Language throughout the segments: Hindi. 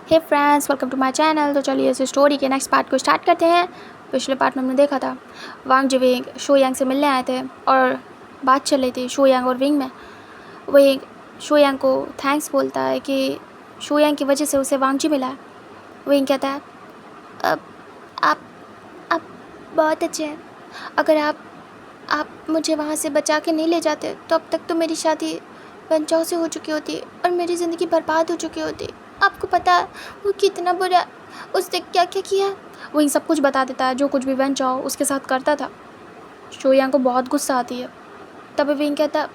Hey friends, welcome to my channel. तो चलिए इस स्टोरी के नेक्स्ट पार्ट को स्टार्ट करते हैं। पिछले पार्ट में हमने देखा था वांग जिविंग शो यांग से मिलने आए थे और बात चल रही थी शो यांग और विंग में। वही शो यांग को थैंक्स बोलता है कि शो यांग की वजह से उसे वांग जी मिला है। विंग कहता है अब आप बहुत अच्छे हैं। अगर आप मुझे वहाँ से बचा के नहीं ले जाते तो अब तक तो मेरी शादी वंचाओ से हो चुकी होती और मेरी ज़िंदगी बर्बाद हो चुकी होती। आपको पता है वो कितना बुरा, उसने क्या क्या किया। वो इन सब कुछ बता देता है जो कुछ भी वंचाओ उसके साथ करता था। शोयांग को बहुत गुस्सा आती है। तभी विंग कहता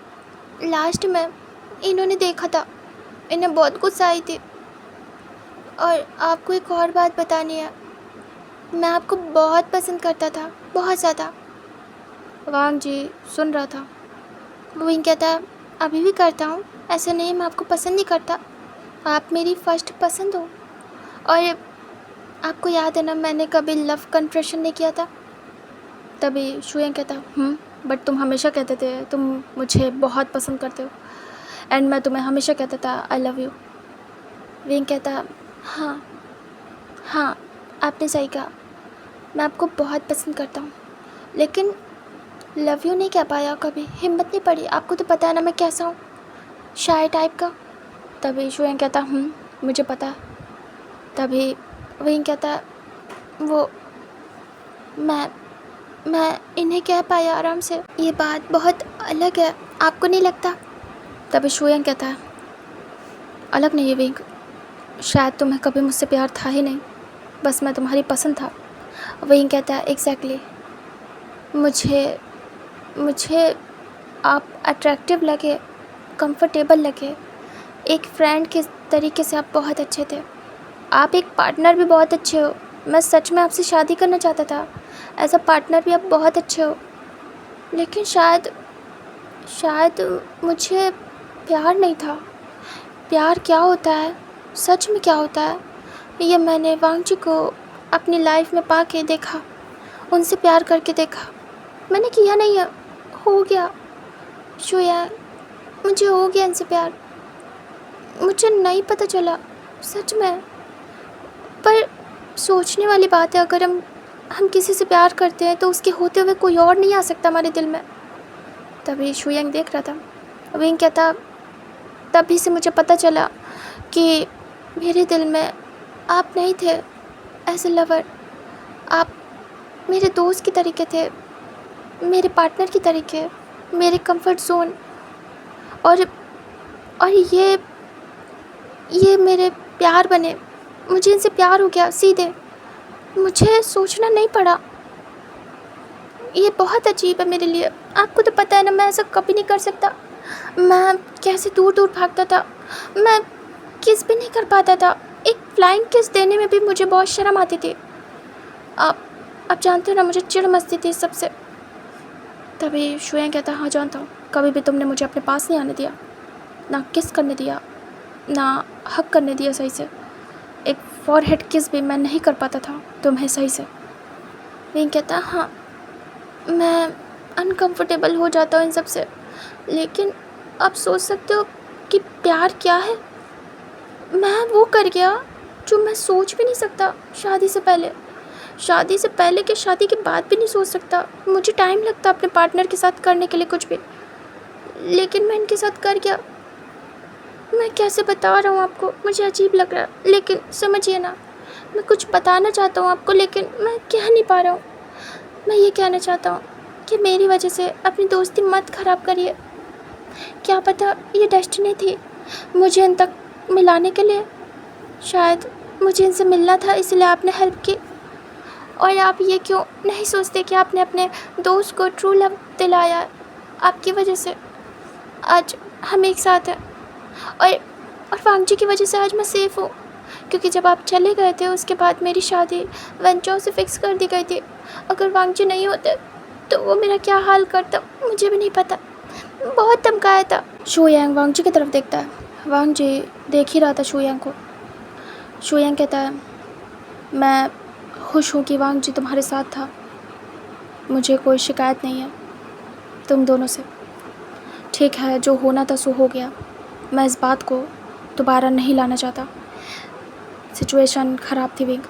लास्ट में इन्होंने देखा था, इन्हें बहुत गुस्सा आई थी। और आपको एक और बात बतानी है, मैं आपको बहुत पसंद करता था, बहुत ज़्यादा। वांग जी सुन रहा था। विंग कहता अभी भी करता हूँ, ऐसा नहीं मैं आपको पसंद नहीं करता, आप मेरी फर्स्ट पसंद हो। और आपको याद है ना मैंने कभी लव कन्फेशन नहीं किया था। तभी शुयांग कहता बट तुम हमेशा कहते थे तुम मुझे बहुत पसंद करते हो एंड मैं तुम्हें हमेशा कहता था आई लव यू। विंग कहता हाँ हाँ, आपने सही कहा, मैं आपको बहुत पसंद करता हूँ, लेकिन लव यू नहीं कह पाया कभी, हिम्मत नहीं पड़ी। आपको तो पता है ना मैं कैसा हूँ, शाय टाइप का। तभी शुयांग कहता मुझे पता है। तभी विंग कहता वो मैं इन्हें कह पाया आराम से, ये बात बहुत अलग है, आपको नहीं लगता? तभी शुयांग कहता है अलग नहीं है विंग, शायद तुम्हें कभी मुझसे प्यार था ही नहीं, बस मैं तुम्हारी पसंद था। विंग कहता है एग्जैक्टली, मुझे आप अट्रैक्टिव लगे, कंफर्टेबल लगे, एक फ्रेंड के तरीके से आप बहुत अच्छे थे, आप एक पार्टनर भी बहुत अच्छे हो। मैं सच में आपसे शादी करना चाहता था, एज अ पार्टनर भी आप बहुत अच्छे हो, लेकिन शायद मुझे प्यार नहीं था। प्यार क्या होता है, सच में क्या होता है, ये मैंने वांग जी को अपनी लाइफ में पा के देखा, उनसे प्यार करके देखा। मैंने किया नहीं है, हो गया शुयांग, मुझे हो गया इनसे प्यार। मुझे नहीं पता चला सच में, पर सोचने वाली बात है, अगर हम किसी से प्यार करते हैं तो उसके होते हुए कोई और नहीं आ सकता हमारे दिल में। तभी शुयांग देख रहा था। विंग कहता तभी से मुझे पता चला कि मेरे दिल में आप नहीं थे एज ए लवर, आप मेरे दोस्त की तरीके थे, मेरे पार्टनर की तरीके, मेरे कंफर्ट जोन। और ये मेरे प्यार बने, मुझे इनसे प्यार हो गया सीधे, मुझे सोचना नहीं पड़ा। ये बहुत अजीब है मेरे लिए, आपको तो पता है ना मैं ऐसा कभी नहीं कर सकता। मैं कैसे दूर दूर भागता था, मैं किस भी नहीं कर पाता था, एक फ्लाइंग किस देने में भी मुझे बहुत शर्म आती थी। आप जानते हो ना मुझे चिढ़ मचती थी इस सबसे। तभी शुयांग कहता हाँ जानता हूँ, कभी भी तुमने मुझे अपने पास नहीं आने दिया, ना किस करने दिया, ना हक करने दिया सही से, एक फॉरहेड किस भी मैं नहीं कर पाता था तुम्हें सही से। विंग कहता हाँ, मैं अनकंफर्टेबल हो जाता हूँ इन सब से, लेकिन आप सोच सकते हो कि प्यार क्या है। मैं वो कर गया जो मैं सोच भी नहीं सकता शादी से पहले कि शादी के बाद भी नहीं सोच सकता। मुझे टाइम लगता अपने पार्टनर के साथ करने के लिए कुछ भी, लेकिन मैं इनके साथ कर गया। मैं कैसे बता रहा हूँ आपको, मुझे अजीब लग रहा है, लेकिन समझिए ना, मैं कुछ बताना चाहता हूँ आपको, लेकिन मैं कह नहीं पा रहा हूँ। मैं ये कहना चाहता हूँ कि मेरी वजह से अपनी दोस्ती मत ख़राब करिए। क्या पता ये डेस्टिनी थी मुझे इन तक मिलाने के लिए, शायद मुझे इनसे मिलना था इसलिए आपने हेल्प की। और आप ये क्यों नहीं सोचते कि आपने अपने दोस्त को ट्रू लव दिलाया, आपकी वजह से आज हम एक साथ हैं। और वांग जी की वजह से आज मैं सेफ़ हूँ, क्योंकि जब आप चले गए थे उसके बाद मेरी शादी वंचाओ से फिक्स कर दी गई थी। अगर वांग जी नहीं होते तो वो मेरा क्या हाल करता मुझे भी नहीं पता। बहुत धमकाया था। शुयांग वांग जी की तरफ देखता है। वांग जी देख ही रहा था शुयांग को। शुयांग कहता है मैं खुश हूँ कि वांग जी तुम्हारे साथ था, मुझे कोई शिकायत नहीं है तुम दोनों से। ठीक है, जो होना था सो हो गया, मैं इस बात को दोबारा नहीं लाना चाहता। सिचुएशन ख़राब थी विंग।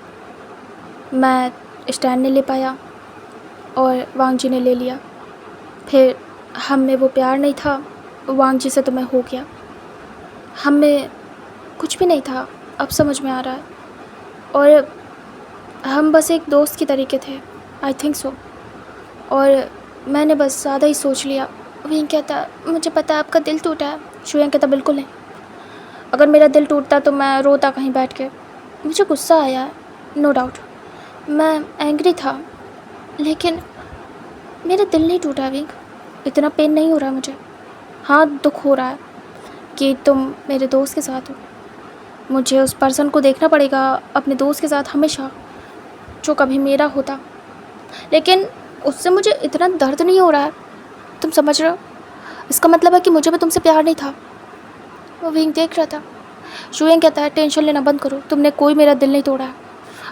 मैं स्टैंड नहीं ले पाया और वांग जी ने ले लिया। फिर हम में वो प्यार नहीं था, वांग जी से तो मैं हो गया। हम में कुछ भी नहीं था, अब समझ में आ रहा है। और हम बस एक दोस्त की तरीके थे, आई थिंक सो। और मैंने बस ज़्यादा ही सोच लिया। विंग कहता मुझे पता है आपका दिल टूटा है। शुयंग कहता बिल्कुल नहीं, अगर मेरा दिल टूटता तो मैं रोता कहीं बैठ के। मुझे गुस्सा आया है, नो डाउट, मैं एंग्री था, लेकिन मेरा दिल नहीं टूटा विंग। इतना पेन नहीं हो रहा मुझे। हाँ, दुख हो रहा है कि तुम मेरे दोस्त के साथ हो। मुझे उस पर्सन को देखना पड़ेगा अपने दोस्त के साथ हमेशा, जो कभी मेरा होता, लेकिन उससे मुझे इतना दर्द नहीं हो रहा है। तुम समझ रहे हो? इसका मतलब है कि मुझे भी तुमसे प्यार नहीं था। वो विंग देख रहा था। शुयंग कहता है टेंशन लेना बंद करो, तुमने कोई मेरा दिल नहीं तोड़ा है।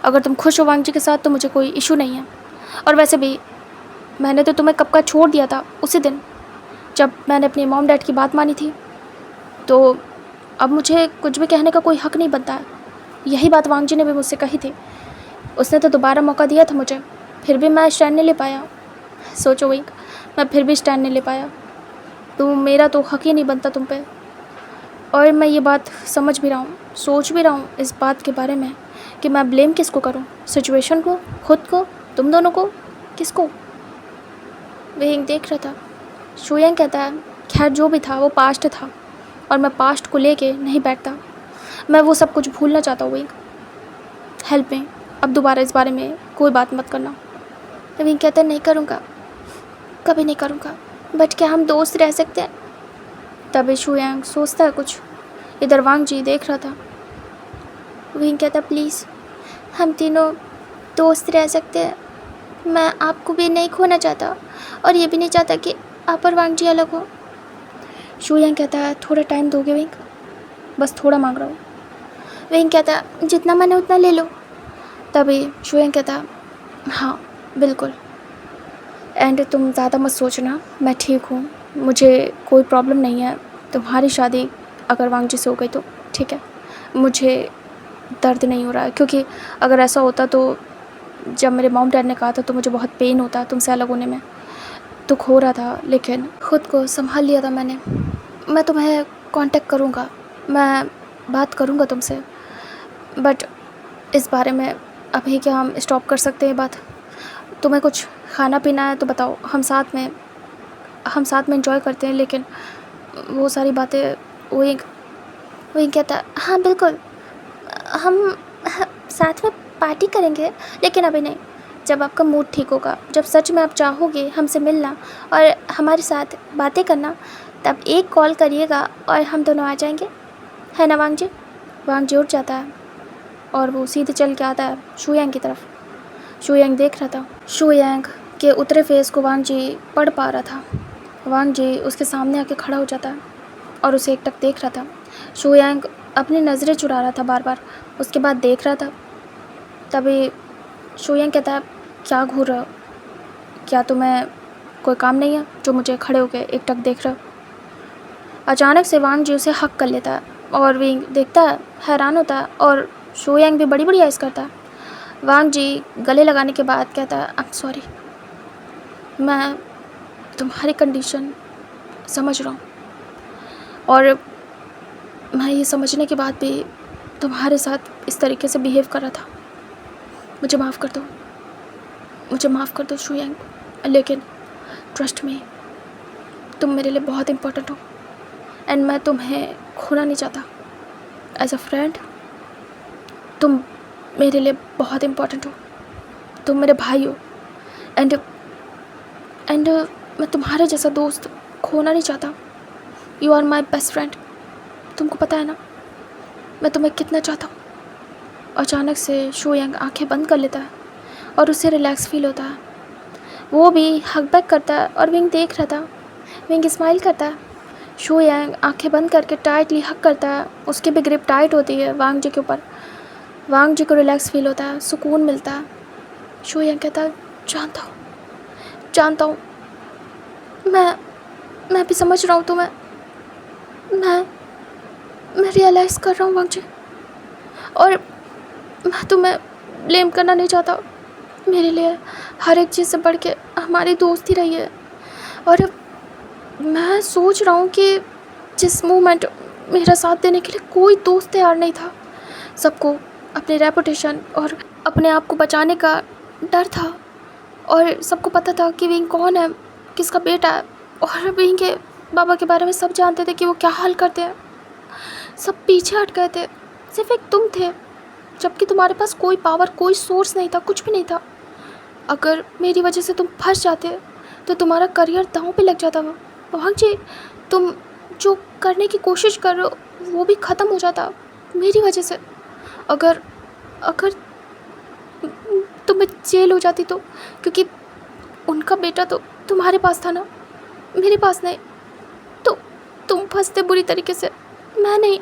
अगर तुम खुश हो वांग जी के साथ तो मुझे कोई इशू नहीं है। और वैसे भी मैंने तो तुम्हें कब का छोड़ दिया था, उसी दिन जब मैंने अपने मॉम डैड की बात मानी थी। तो अब मुझे कुछ भी कहने का कोई हक नहीं बनता है। यही बात वांग जी ने भी मुझसे कही थी। उसने तो दोबारा मौका दिया था मुझे, फिर भी मैं स्टैंड नहीं ले पाया। सोचो विंग, मैं फिर भी स्टैंड नहीं ले पाया। तो मेरा तो हक ही नहीं बनता तुम पे। और मैं ये बात समझ भी रहा हूँ, सोच भी रहा हूँ इस बात के बारे में कि मैं ब्लेम किसको करूँ, सिचुएशन को, खुद को, तुम दोनों को, किसको। विंग देख रहा था। शुयंग कहता है खैर जो भी था वो पास्ट था, और मैं पास्ट को लेके नहीं बैठता। मैं वो सब कुछ भूलना चाहता हूँ विंग। हेल्प मी, अब दोबारा इस बारे में कोई बात मत करना। विंग कहता है नहीं करूँगा, कभी नहीं करूँगा, बट क्या हम दोस्त रह सकते हैं? तभी शुयंग सोचता है कुछ। इधर वांग जी देख रहा था। विंग कहता प्लीज़ हम तीनों दोस्त रह सकते हैं। मैं आपको भी नहीं खोना चाहता, और ये भी नहीं चाहता कि आप और वांग जी अलग हो। शुयंग कहता है थोड़ा टाइम दोगे विंग, बस थोड़ा मांग रहा हूँ। विंग कहता है जितना मैंने उतना ले लो। तभी शुयंग कहता हाँ बिल्कुल, एंड तुम ज़्यादा मत सोचना, मैं ठीक हूँ, मुझे कोई प्रॉब्लम नहीं है। तुम्हारी शादी अगर वांग जी से हो गई तो ठीक है, मुझे दर्द नहीं हो रहा है, क्योंकि अगर ऐसा होता तो जब मेरे मॉम डैड ने कहा था तो मुझे बहुत पेन होता तुमसे अलग होने में, दुख हो रहा था, लेकिन ख़ुद को संभाल लिया था मैंने। मैं तुम्हें कांटेक्ट करूँगा, मैं बात करूँगा तुमसे, बट इस बारे में अभी क्या हम स्टॉप कर सकते हैं बात? तुम्हें कुछ खाना पीना है तो बताओ, हम साथ में एंजॉय करते हैं, लेकिन वो सारी बातें वही कहता हाँ बिल्कुल, हम साथ में पार्टी करेंगे, लेकिन अभी नहीं, जब आपका मूड ठीक होगा, जब सच में आप चाहोगे हमसे मिलना और हमारे साथ बातें करना, तब एक कॉल करिएगा और हम दोनों आ जाएंगे, है ना वांग जी? वांग जी उठ जाता है और वो सीधे चल के आता है शुयंग की तरफ। शुयंग देख रहा था। शुयंग के उतरे फेस को वांग जी पढ़ पा रहा था। वांग जी उसके सामने आके खड़ा हो जाता है और उसे एकटक देख रहा था। शुयंग अपनी नज़रें चुरा रहा था बार बार, उसके बाद देख रहा था। तभी शुयंग कहता है क्या घूर रहे हो? क्या तुम्हें कोई काम नहीं है जो मुझे खड़े होकर एकटक देख रहे हो? अचानक से वांग जी उसे हक कर लेता है और विंग देखता है, हैरान होता है, और शुयंग भी बड़ी बड़ी आइज़ करता है। वांग जी गले लगाने के बाद कहता है आई एम सॉरी, मैं तुम्हारी कंडीशन समझ रहा हूँ, और मैं ये समझने के बाद भी तुम्हारे साथ इस तरीके से बिहेव कर रहा था। मुझे माफ़ कर दो, मुझे माफ़ कर दो शुयंग, लेकिन ट्रस्ट मी, तुम मेरे लिए बहुत इम्पोर्टेंट हो, एंड मैं तुम्हें खोना नहीं चाहता। एज अ फ्रेंड तुम मेरे लिए बहुत इम्पोर्टेंट हो, तुम मेरे भाई हो, एंड मैं तुम्हारे जैसा दोस्त खोना नहीं चाहता। You are my best friend, तुमको पता है ना मैं तुम्हें कितना चाहता हूँ। अचानक से शुयंग आंखें बंद कर लेता है और उसे रिलैक्स फील होता है। वो भी हक बैक करता है और विंग देख रहा था। विंग स्माइल करता है। शुयंग आंखें बंद करके टाइटली हक करता है, उसकी भी ग्रिप टाइट होती है वांग जी के ऊपर। वांग जी को रिलैक्स फील होता है, सुकून मिलता है। शुयंग कहता है जानता हूँ, मैं भी समझ रहा हूँ तुम्हें, मैं रियलाइज़ कर रहा हूँ वांग जी, और मैं तुम्हें ब्लेम करना नहीं चाहता। मेरे लिए हर एक चीज़ से बढ़ के हमारी दोस्ती रही है। और मैं सोच रहा हूँ कि जिस मोमेंट मेरा साथ देने के लिए कोई दोस्त तैयार नहीं था, सबको अपनी रेपुटेशन और अपने आप को बचाने का डर था, और सबको पता था कि विंग कौन है, किसका बेटा है, और विंग के बाबा के बारे में सब जानते थे कि वो क्या हाल करते हैं। सब पीछे हट गए थे, सिर्फ एक तुम थे, जबकि तुम्हारे पास कोई पावर, कोई सोर्स नहीं था, कुछ भी नहीं था। अगर मेरी वजह से तुम फंस जाते तो तुम्हारा करियर दांव पे लग जाता। वहाँ जी, तुम जो करने की कोशिश कर रहे हो वो भी ख़त्म हो जाता मेरी वजह से। अगर अगर तुम्हें जेल हो जाती तो, क्योंकि उनका बेटा तो तुम्हारे पास था ना, मेरे पास नहीं, तो तुम फंसते बुरी तरीके से, मैं नहीं।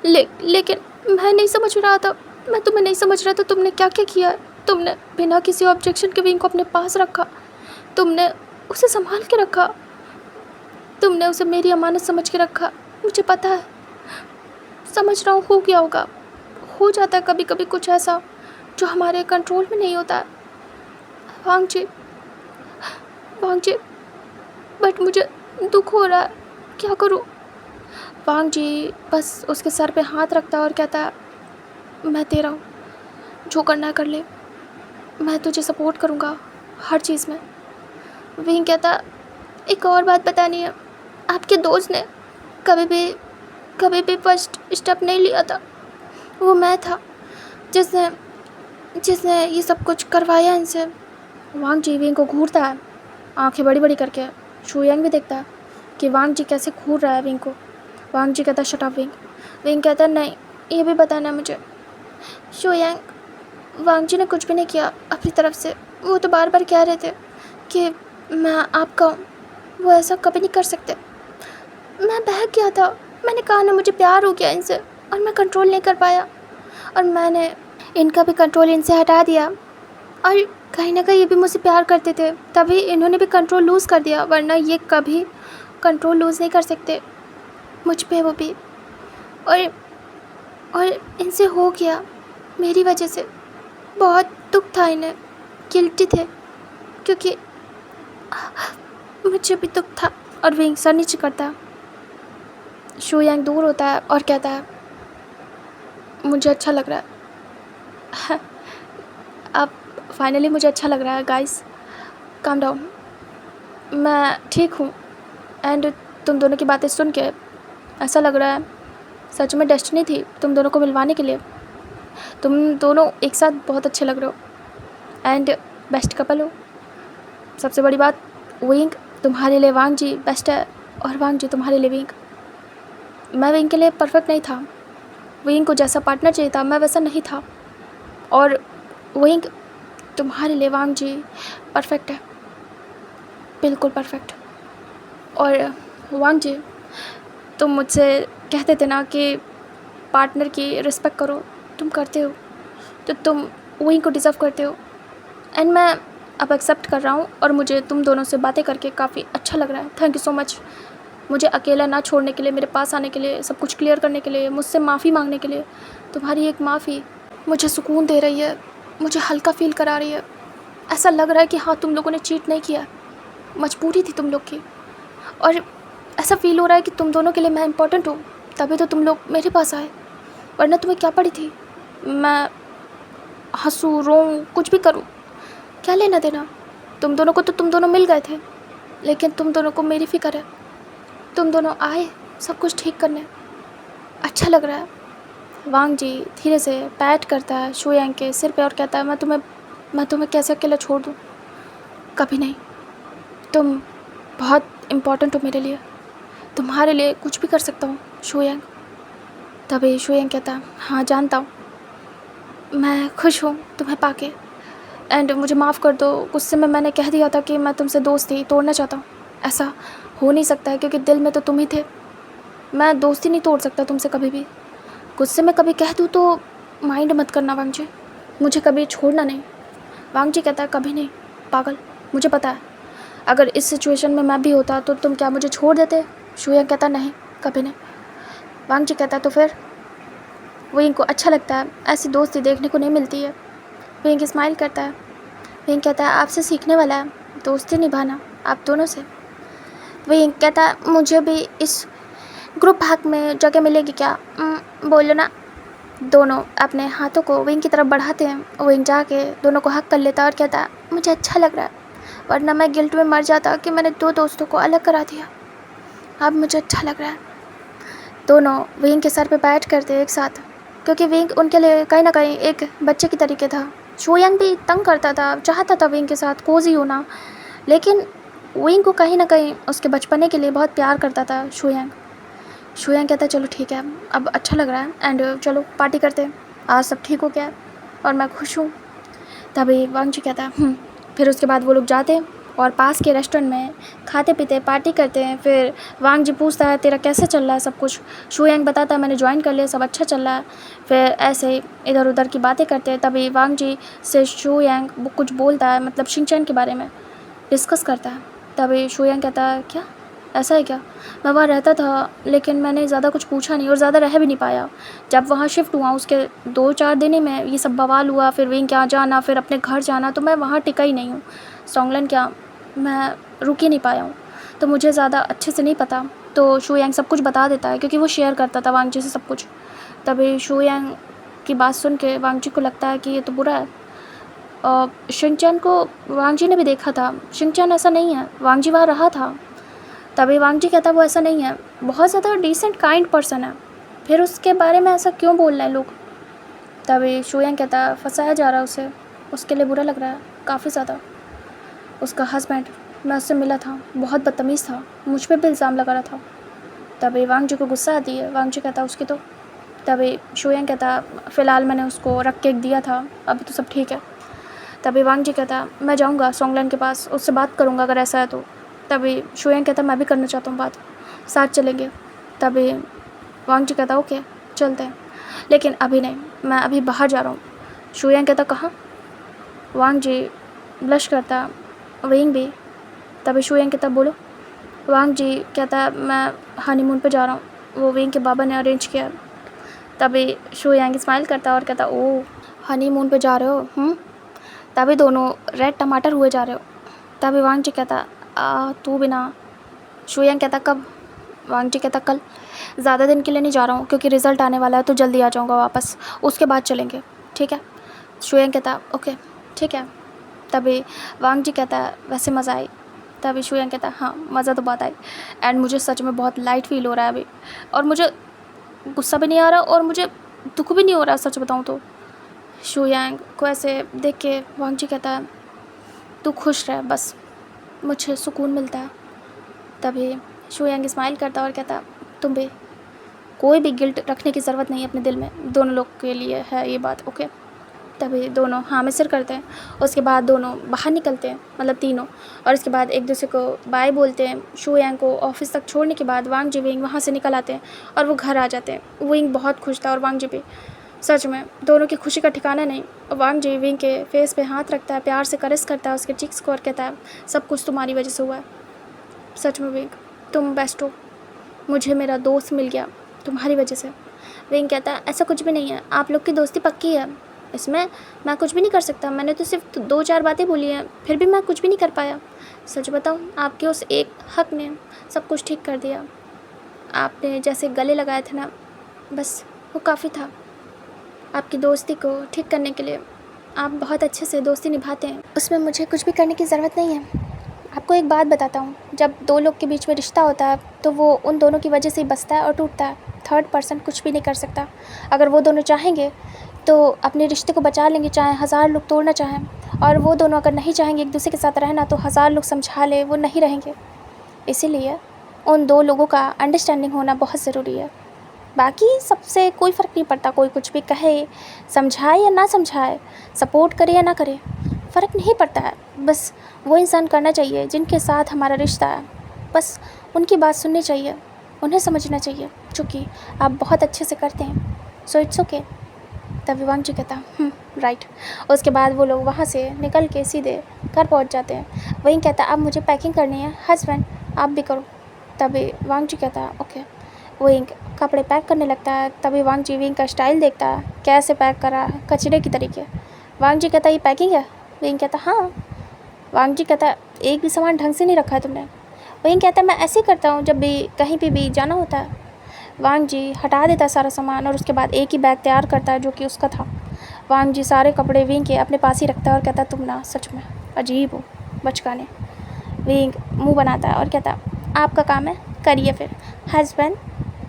लेकिन मैं नहीं समझ रहा था, मैं तुम्हें नहीं समझ रहा था तुमने क्या क्या किया है। तुमने बिना किसी ऑब्जेक्शन के विंग को अपने पास रखा, तुमने उसे संभाल के रखा, तुमने उसे मेरी अमानत समझ के रखा। मुझे पता है, समझ रहा हूँ, हो गया होगा, हो जाता है कभी कभी कुछ ऐसा जो हमारे कंट्रोल में नहीं होता है वांग जी, वांग जी। बट मुझे दुख हो रहा है, क्या करूँ। वांग जी बस उसके सर पे हाथ रखता है और कहता है, मैं तेरा हूँ, जो करना है कर ले, मैं तुझे सपोर्ट करूँगा हर चीज़ में। विंग कहता, एक और बात बतानी है, आपके दोस्त ने कभी भी फर्स्ट स्टेप नहीं लिया था। वो मैं था जिसने जिसने ये सब कुछ करवाया इनसे। वांग जी विंग को घूरता है, आंखें बड़ी बड़ी करके। शू यांग भी देखता है कि वांग जी कैसे घूर रहा है विंग को। वांग जी कहता, शट अप विंग। विंग कहता, नहीं, ये भी बताना है मुझे। शू यांग, वांग जी ने कुछ भी नहीं किया अपनी तरफ से, वो तो बार बार कह रहे थे कि मैं आपका हूँ, वो ऐसा कभी नहीं कर सकते। मैं बहक गया था, मैंने कहा ना मुझे प्यार हो गया इनसे, और मैं कंट्रोल नहीं कर पाया, और मैंने इनका भी कंट्रोल इनसे हटा दिया। और कहीं ना कहीं ये भी मुझसे प्यार करते थे, तभी इन्होंने भी कंट्रोल लूज़ कर दिया, वरना ये कभी कंट्रोल लूज़ नहीं कर सकते मुझ पे वो भी। और इनसे हो गया मेरी वजह से। बहुत दुख था इन्हें, गिल्टी थे, क्योंकि मुझे भी दुख था। और विंग सर नीचे करता है। शू यांग दूर होता है और कहता है, मुझे अच्छा लग रहा है अब फाइनली मुझे अच्छा लग रहा है। गाइस, काम डाउन, मैं ठीक हूँ। एंड तुम दोनों की बातें सुन के ऐसा लग रहा है सच में डेस्टिनी थी तुम दोनों को मिलवाने के लिए। तुम दोनों एक साथ बहुत अच्छे लग रहे हो एंड बेस्ट कपल हो। सबसे बड़ी बात, विंग तुम्हारे लिए वांग जी बेस्ट है, और वांग जी तुम्हारे लिए विंग। मैं विंग के लिए परफेक्ट नहीं था, विंग को जैसा पार्टनर चाहिए था मैं वैसा नहीं था, और विंग तुम्हारे लिए वांग जी परफेक्ट है, बिल्कुल परफेक्ट। और वांग जी, तुम मुझसे कहते थे ना कि पार्टनर की रिस्पेक्ट करो, तुम करते हो, तो तुम विंग को डिज़र्व करते हो। एंड मैं अब एक्सेप्ट कर रहा हूँ, और मुझे तुम दोनों से बातें करके काफ़ी अच्छा लग रहा है। थैंक यू सो मच, मुझे अकेला ना छोड़ने के लिए, मेरे पास आने के लिए, सब कुछ क्लियर करने के लिए, मुझसे माफ़ी मांगने के लिए। तुम्हारी एक माफ़ी मुझे सुकून दे रही है, मुझे हल्का फील करा रही है। ऐसा लग रहा है कि हाँ, तुम लोगों ने चीट नहीं किया, मजबूरी थी तुम लोग की। और ऐसा फील हो रहा है कि तुम दोनों के लिए मैं इम्पोर्टेंट हूँ, तभी तो तुम लोग मेरे पास आए, वरना तुम्हें क्या पड़ी थी मैं हंसूँ, रोऊँ, कुछ भी करूँ, क्या लेना देना। तुम दोनों को तो तुम दोनों मिल गए थे, लेकिन तुम दोनों को मेरी फ़िक्र है। तुम दोनों आए सब कुछ ठीक करने, अच्छा लग रहा है। वांग जी धीरे से पैट करता है शू यांग के सिर पे और कहता है, मैं तुम्हें कैसे अकेला छोड़ दूँ, कभी नहीं। तुम बहुत इम्पोर्टेंट हो मेरे लिए, तुम्हारे लिए कुछ भी कर सकता हूँ शू यांग। तभी शू यांग कहता है, हाँ जानता हूँ, मैं खुश हूँ तुम्हें पाके, एंड मुझे माफ़ कर दो, गुस्से में मैंने कह दिया था कि मैं तुमसे दोस्ती तोड़ना चाहता हूँ। ऐसा हो नहीं सकता है, क्योंकि दिल में तो तुम ही थे। मैं दोस्ती नहीं तोड़ सकता तुमसे कभी भी। गुस्से में कभी कह दूँ तो माइंड मत करना वांग जी, मुझे कभी छोड़ना नहीं। वांग जी कहता है, कभी नहीं पागल, मुझे पता है अगर इस सिचुएशन में मैं भी होता तो तुम क्या मुझे छोड़ देते। शू यांग कहता, नहीं कभी नहीं। वांग जी कहता, तो फिर विंग को अच्छा लगता है, ऐसी दोस्ती देखने को नहीं मिलती है। विंग स्माइल करता है। विंग कहता है आपसे सीखने वाला है दोस्ती निभाना, आप दोनों से। विंग कहता है मुझे भी इस ग्रुप हक में जगह मिलेगी क्या? बोलो ना। दोनों अपने हाथों को विंग की तरफ बढ़ाते हैं। विंग जाके दोनों को हक कर लेता है और कहता है मुझे अच्छा लग रहा है, वरना मैं गिल्ट में मर जाता कि मैंने 2 दोस्तों को अलग करा दिया। अब मुझे अच्छा लग रहा है। दोनों विंग के सर पे बैठ करते एक साथ, क्योंकि विंग उनके लिए कहीं ना कहीं एक बच्चे की तरीके था। शोयंग भी तंग करता था, चाहता था विंग के साथ कोजी होना, लेकिन विंग को कहीं ना कहीं उसके बचपने के लिए बहुत प्यार करता था शोयंग। शोयंग कहता है चलो ठीक है, अब अच्छा लग रहा है एंड चलो पार्टी करते हैं, आज सब ठीक हो गया है और मैं खुश हूँ। तभी वांग जी कहता है फिर उसके बाद वो लोग जाते हैं और पास के रेस्टोरेंट में खाते पीते पार्टी करते हैं। फिर वांग जी पूछता है तेरा कैसे चल रहा है सब कुछ। शोयंग बताता है मैंने ज्वाइन कर लिया, सब अच्छा चल रहा है। फिर ऐसे इधर उधर की बातें करते हैं। तभी वांग जी से शोयंग कुछ बोलता है, मतलब शिनचैन के बारे में डिस्कस करता है। तभी शोयंग कहता है क्या ऐसा है क्या? मैं वहाँ रहता था लेकिन मैंने ज़्यादा कुछ पूछा नहीं और ज़्यादा रह भी नहीं पाया। जब वहाँ शिफ्ट हुआ उसके 2-4 दिन ही में ये सब बवाल हुआ, फिर विंग क्या जाना, फिर अपने घर जाना, तो मैं वहाँ टिका ही नहीं हूँ। सोंगलन क्या मैं रुक ही नहीं पाया हूँ, तो मुझे ज़्यादा अच्छे से नहीं पता। तो शोयंग सब कुछ बता देता है क्योंकि वो शेयर करता था वांग जी से सब कुछ। तभी शोयंग की बात सुन के वांग जी को लगता है कि ये तो बुरा है। और शिनचैन को वांग जी ने भी देखा था, शिनचैन ऐसा नहीं है, वांग जी वहाँ रहा था। तभी वांग जी कहता वो ऐसा नहीं है, बहुत ज़्यादा डिसेंट काइंड पर्सन है, फिर उसके बारे में ऐसा क्यों बोल रहे हैं लोग। तभी शोयंग कहता फंसाया जा रहा है उसे, उसके लिए बुरा लग रहा है काफ़ी ज़्यादा। उसका हस्बैंड, मैं उससे मिला था, बहुत बदतमीज़ था, मुझ पर भी इल्ज़ाम लगा रहा था। तभी वांग जी को गुस्सा आती है। वांग जी कहता उसकी तो। तभी शोयंग कहता फ़िलहाल मैंने उसको रख के दिया था, अभी तो सब ठीक है। तभी वांग जी कहता मैं जाऊँगा सोंगलन के पास, उससे बात करूँगा अगर ऐसा है तो। तभी शोयंग कहता मैं भी करना चाहता हूँ बात, साथ चलेंगे। तभी वांग जी कहता ओके चलते हैं, लेकिन अभी नहीं, मैं अभी बाहर जा रहा हूँ। शोयंग कहता कहाँ? वांग जी ब्लश करता, विंग भी। तभी शोयंग कहता बोलो। वांग जी कहता मैं हनीमून पे जा रहा हूँ, वो विंग के बाबा ने अरेंज किया। तभी शोयंग स्माइल करता और कहता ओह हनीमून पे जा रहे हो? तभी दोनों रेड टमाटर हुए जा रहे हो। तभी वांग जी कहता तू बिना। शोयंग कहता कब? वांग जी कहता कल, ज़्यादा दिन के लिए नहीं जा रहा हूँ क्योंकि रिज़ल्ट आने वाला है, तो जल्दी आ जाऊँगा वापस, उसके बाद चलेंगे ठीक है। शोयंग कहता ओके ठीक है। तभी वांग जी कहता वैसे मज़ा आई। तभी शोयंग कहता हाँ मज़ा तो बहुत आई, एंड मुझे सच में बहुत लाइट फील हो रहा है अभी, और मुझे गुस्सा भी नहीं आ रहा और मुझे दुख भी नहीं हो रहा सच बताऊँ तो। शोयंग को ऐसे देख के वांग जी कहता तू खुश रह बस, मुझे सुकून मिलता है। तभी शोयंग स्माइल करता और कहता तुम भी, कोई भी गिल्ट रखने की ज़रूरत नहीं अपने दिल में, दोनों लोग के लिए है ये बात ओके। तभी दोनों हाँ में सिर करते हैं। उसके बाद दोनों बाहर निकलते हैं, मतलब तीनों, और इसके बाद एक दूसरे को बाय बोलते हैं। शोयंग को ऑफिस तक छोड़ने के बाद वांग जी विंग वहाँ से निकल आते हैं और वो घर आ जाते हैं। विंग बहुत खुश था और वांग जी भी, सच में दोनों की खुशी का ठिकाना नहीं। वांग जी विंग के फेस पे हाथ रखता है, प्यार से करस करता है उसके चिक्स को और कहता है सब कुछ तुम्हारी वजह से हुआ है, सच में विंग तुम बेस्ट हो, मुझे मेरा दोस्त मिल गया तुम्हारी वजह से। विंग कहता है ऐसा कुछ भी नहीं है, आप लोग की दोस्ती पक्की है, इसमें मैं कुछ भी नहीं कर सकता, मैंने तो सिर्फ 2-4 बातें बोली हैं, फिर भी मैं कुछ भी नहीं कर पाया। सच बताऊँ आपके उस एक हक ने सब कुछ ठीक कर दिया, आपने जैसे गले लगाए थे ना, बस वो काफ़ी था आपकी दोस्ती को ठीक करने के लिए। आप बहुत अच्छे से दोस्ती निभाते हैं, उसमें मुझे कुछ भी करने की ज़रूरत नहीं है। आपको एक बात बताता हूँ, जब 2 लोग के बीच में रिश्ता होता है तो वो उन दोनों की वजह से ही बसता है और टूटता है, थर्ड पर्सन कुछ भी नहीं कर सकता। अगर वो दोनों चाहेंगे तो अपने रिश्ते को बचा लेंगे, चाहे 1000 लोग तोड़ना चाहें, और वो दोनों अगर नहीं चाहेंगे एक दूसरे के साथ रहना तो 1000 लोग समझा ले वो नहीं रहेंगे। इसीलिए उन 2 लोगों का अंडरस्टैंडिंग होना बहुत ज़रूरी है। बाकी सबसे कोई फ़र्क नहीं पड़ता, कोई कुछ भी कहे, समझाए या ना समझाए, सपोर्ट करे या ना करे, फ़र्क नहीं पड़ता है। बस वो इंसान करना चाहिए जिनके साथ हमारा रिश्ता है, बस उनकी बात सुननी चाहिए, उन्हें समझना चाहिए, चूँकि आप बहुत अच्छे से करते हैं, सो इट्स ओके। तभी वांग जी कहता राइट। उसके बाद वो लोग वहाँ से निकल के सीधे घर पहुँच जाते हैं। वहीं कहता अब मुझे पैकिंग करनी है, हस्बैंड आप भी करो। तभी वांग जी कहता ओके। विंग कपड़े पैक करने लगता है। तभी वांग जी विंग का स्टाइल देखता है, कैसे पैक करा है, कचरे की तरीके। वांग जी कहता है ये पैकिंग है? विंग कहता हाँ। वांग जी कहता एक भी सामान ढंग से नहीं रखा है तुमने। विंग कहता मैं ऐसे ही करता हूँ जब भी कहीं पे भी जाना होता है। वांग जी हटा देता है सारा सामान और उसके बाद एक ही बैग तैयार करता है जो कि उसका था। वांग जी सारे कपड़े विंग के अपने पास ही रखता है और कहता तुम ना सच में अजीब हो बचकाने। विंग मुंह बनाता है और कहता आपका काम है, करिए फिर हस्बैंड।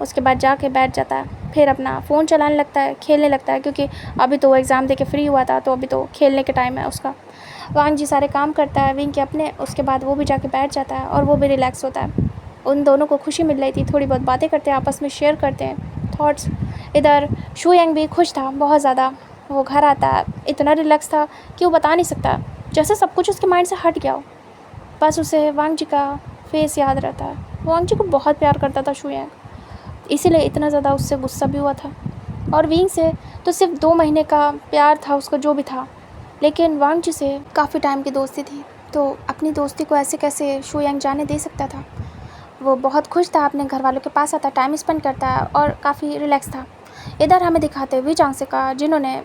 उसके बाद जाके बैठ जाता है, फिर अपना फ़ोन चलाने लगता है, खेलने लगता है, क्योंकि अभी तो वो एग्ज़ाम दे के फ्री हुआ था, तो अभी तो खेलने के टाइम है उसका। वांग जी सारे काम करता है विंग के अपने, उसके बाद वो भी जाके बैठ जाता है और वो भी रिलैक्स होता है। उन दोनों को खुशी मिल रही थी, थोड़ी बहुत बातें करते हैं, आपस में शेयर करते हैं थॉट्स। इधर शू यांग भी खुश था बहुत ज़्यादा। वो घर आता है, इतना रिलैक्स था कि वो बता नहीं सकता, जैसे सब कुछ उसके माइंड से हट गया हो। बस उसे वांग जी का फेस याद रहता है। वांग जी को बहुत प्यार करता था शू यांग, इसीलिए इतना ज़्यादा उससे गुस्सा भी हुआ था। और विंग से तो सिर्फ 2 महीने का प्यार था उसका, जो भी था, लेकिन वांग जी से काफ़ी टाइम की दोस्ती थी, तो अपनी दोस्ती को ऐसे कैसे शू यांग जाने दे सकता था। वो बहुत खुश था, अपने घर वालों के पास आता, टाइम स्पेंड करता और काफ़ी रिलैक्स था। इधर हमें दिखाते वी चांग का, जिन्होंने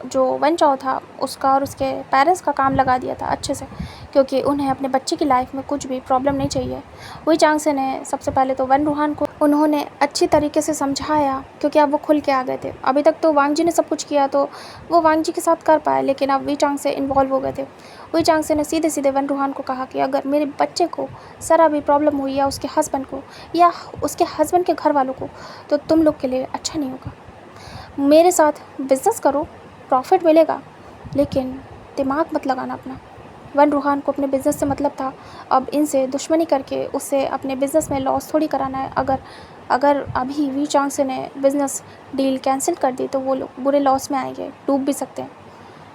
जो वन चाओ था उसका और उसके पेरेंट्स का काम लगा दिया था अच्छे से, क्योंकि उन्हें अपने बच्चे की लाइफ में कुछ भी प्रॉब्लम नहीं चाहिए। वी चांग से ने सबसे पहले तो वन रूहान को उन्होंने अच्छी तरीके से समझाया, क्योंकि अब वो खुल के आ गए थे। अभी तक तो वांग जी ने सब कुछ किया तो वो वांग जी के साथ कर पाए, लेकिन अब वी चांग से इन्वॉल्व हो गए थे। वी चांग से ने सीधे सीधे वन रूहान को कहा कि अगर मेरे बच्चे को ज़रा भी प्रॉब्लम हुई या उसके हस्बैंड को या उसके हस्बैंड के घर वालों को, तो तुम लोग के लिए अच्छा नहीं होगा। मेरे साथ बिज़नेस करो, प्रॉफिट मिलेगा, लेकिन दिमाग मत लगाना अपना। वन रूहान को अपने बिज़नेस से मतलब था, अब इनसे दुश्मनी करके उससे अपने बिज़नेस में लॉस थोड़ी कराना है। अगर अभी वी चांग से ने बिज़नेस डील कैंसिल कर दी तो वो लोग बुरे लॉस में आएंगे, डूब भी सकते हैं।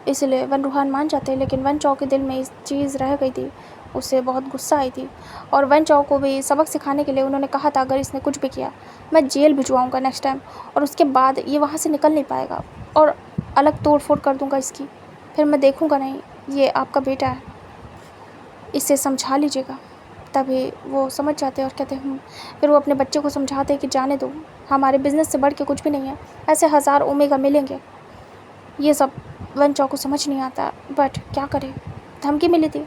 इसलिए वन रूहान मान जाते हैं, लेकिन वन चाओ के दिल में इस चीज़ रह गई थी, उसे बहुत गुस्सा आई थी। और वन चाओ को भी सबक सिखाने के लिए उन्होंने कहा था अगर इसने कुछ भी किया मैं जेल भिजवाऊँगा नेक्स्ट टाइम, और उसके बाद ये वहाँ से निकल नहीं पाएगा और अलग तोड़ फोड़ कर दूँगा इसकी, फिर मैं देखूँगा नहीं। ये आपका बेटा है, इसे समझा लीजिएगा। तभी वो समझ जाते हैं और कहते हैं फिर वो अपने बच्चे को समझाते हैं कि जाने दो, हमारे बिज़नेस से बढ़ के कुछ भी नहीं है, ऐसे हज़ार ओमेगा मिलेंगे। ये सब वन चाओ को समझ नहीं आता, बट क्या करे, धमकी मिली थी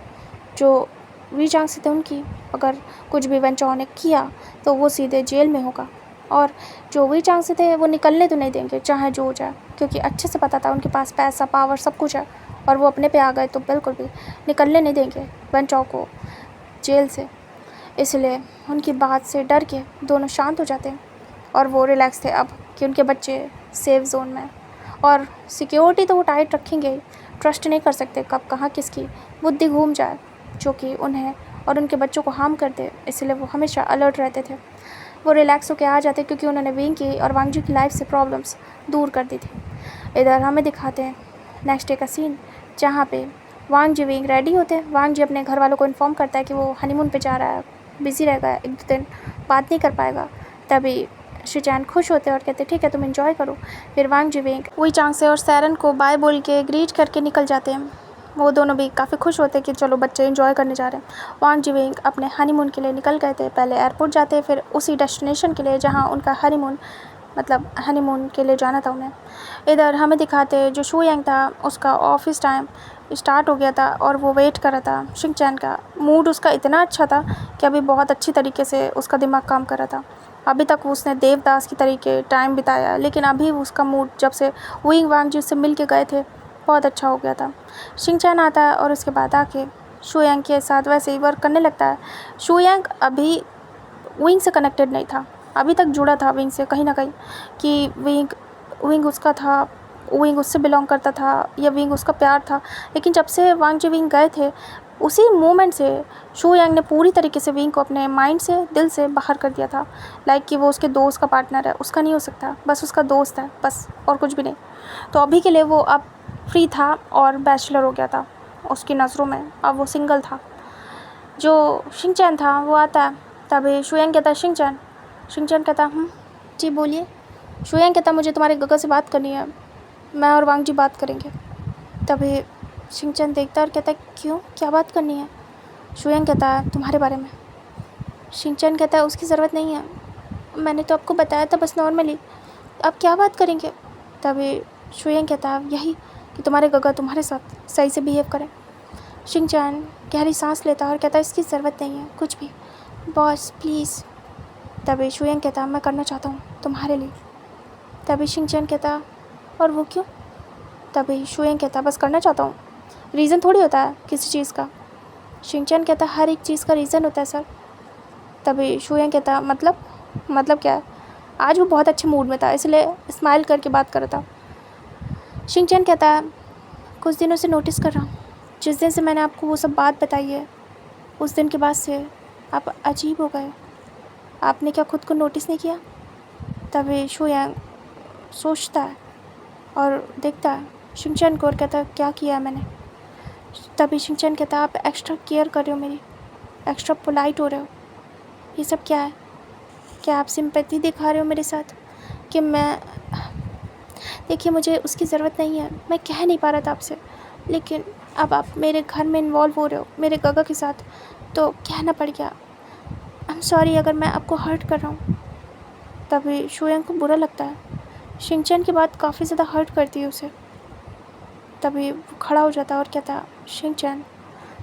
जो वी चांग से थे उनकी, अगर कुछ भी वन चाओ ने किया तो वो सीधे जेल में होगा। और जो वी चांग से थे वो निकलने तो नहीं देंगे चाहे जो हो जाए, क्योंकि अच्छे से पता था उनके पास पैसा पावर सब कुछ है, और वो अपने पे आ गए तो बिल्कुल भी निकलने नहीं देंगे वन चाओ को जेल से। इसलिए उनकी बात से डर के दोनों शांत हो जाते हैं और वो रिलैक्स थे अब कि उनके बच्चे सेफ जोन में। और सिक्योरिटी तो वो टाइट रखेंगे ही, ट्रस्ट नहीं कर सकते कब कहाँ किसकी बुद्धि घूम जाए जो कि उन्हें और उनके बच्चों को हार्म कर दे, इसलिए वो हमेशा अलर्ट रहते थे। वो रिलैक्स होकर आ जाते क्योंकि उन्होंने विंग की और वांग जी की लाइफ से प्रॉब्लम्स दूर कर दी थी। इधर हमें दिखाते हैं नेक्स्ट डे का सीन, जहाँ पे वांग जी विंग रेडी होते हैं। वांग जी अपने घर वालों को इन्फॉर्म करता है कि वो हनीमून पे जा रहा है, बिज़ी रहेगा, 1-2 दिन बात नहीं कर पाएगा। तभी शिचैन खुश होते हैं और कहते हैं ठीक है तुम एंजॉय करो। फिर वांग जी विंग वी चांग से और सैरन को बाय बोल के ग्रीट करके निकल जाते हैं। वो दोनों भी काफ़ी खुश होते हैं कि चलो बच्चे एंजॉय करने जा रहे हैं। वांग जी विंग अपने हनीमून के लिए निकल गए थे, पहले एयरपोर्ट जाते हैं, फिर उसी डेस्टिनेशन के लिए जहाँ उनका हनीमून के लिए जाना था उन्हें। इधर हमें दिखाते हैं जो शू यांग था उसका ऑफिस टाइम स्टार्ट हो गया था और वो वेट कर रहा था शिंगचैन का। मूड उसका इतना अच्छा था कि अभी बहुत अच्छी तरीके से उसका दिमाग काम कर रहा था। अभी तक उसने देवदास की तरीके टाइम बिताया, लेकिन अभी उसका मूड जब से विंग वांग जी से मिल के गए थे बहुत अच्छा हो गया था। शिंगचैन आता है और उसके बाद आके शू यांग के साथ वैसे ही वर्क करने लगता है। शू यांग अभी विंग से कनेक्टेड नहीं था, अभी तक जुड़ा था विंग से कहीं ना कहीं, कि विंग उसका था, विंग उससे बिलोंग करता था या विंग उसका प्यार था। लेकिन जब से वांग जी विंग गए थे उसी मोमेंट से शू यांग ने पूरी तरीके से विंग को अपने माइंड से दिल से बाहर कर दिया था। लाइक कि वो उसके दोस्त का पार्टनर है, उसका नहीं हो सकता, बस उसका दोस्त है बस, और कुछ भी नहीं। तो अभी के लिए वो अब फ्री था और बैचलर हो गया था उसकी नज़रों में, अब वो सिंगल था। जो शिंगचैन था वो आता है, तभी शू यांग कहता है शिंगचैन कहता जी बोलिए। शू यांग कहता मुझे तुम्हारे गगा से बात करनी है, मैं और वांग जी बात करेंगे। तभी शिंगचैन देखता है और कहता है क्यों, क्या बात करनी है। शू यांग कहता है तुम्हारे बारे में। शिंगचैन कहता है उसकी ज़रूरत नहीं है, मैंने तो आपको बताया था बस नॉर्मली, आप क्या बात करेंगे? तभी शुयंग कहता है यही कि तुम्हारे गगा तुम्हारे साथ सही से बिहेव करें। शिनचैन गहरी सांस लेता है और कहता है इसकी ज़रूरत नहीं है कुछ भी, बॉस प्लीज़। तभी शुयंग कहता मैं करना चाहता हूँ तुम्हारे लिए। तभी शिनचैन कहता और वो क्यों? तभी शुयंग कहता बस करना चाहता हूँ, रीज़न थोड़ी होता है किसी चीज़ का। शिनचैन कहता हर एक चीज़ का रीज़न होता है सर। तभी शुयंग कहता मतलब क्या है? आज वो बहुत अच्छे मूड में था इसलिए स्माइल करके बात कर रहा था। शिनचैन कहता है कुछ दिनों से नोटिस कर रहा हूँ, जिस दिन से मैंने आपको वो सब बात बताई है उस दिन के बाद से आप अजीब हो गए। आपने क्या खुद को नोटिस नहीं किया? तभी शुयंग सोचता है और देखता है शिनचैन को और कहता है क्या किया है मैंने? तभी शिनचैन कहता है आप एक्स्ट्रा केयर कर रहे हो मेरी, एक्स्ट्रा पोलाइट हो रहे हो, ये सब क्या है? क्या आप सिंपैथी दिखा रहे हो मेरे साथ कि मैं, देखिए मुझे उसकी ज़रूरत नहीं है, मैं कह नहीं पा रहा था आपसे, लेकिन अब आप मेरे घर में इन्वॉल्व हो रहे हो मेरे गगा के साथ तो कहना पड़ गया। आई एम सॉरी अगर मैं आपको हर्ट कर रहा हूँ। तभी शुयंग को बुरा लगता है, शिनचैन की बात काफ़ी ज़्यादा हर्ट करती है उसे। तभी वो खड़ा हो जाता है और कहता है शिनचैन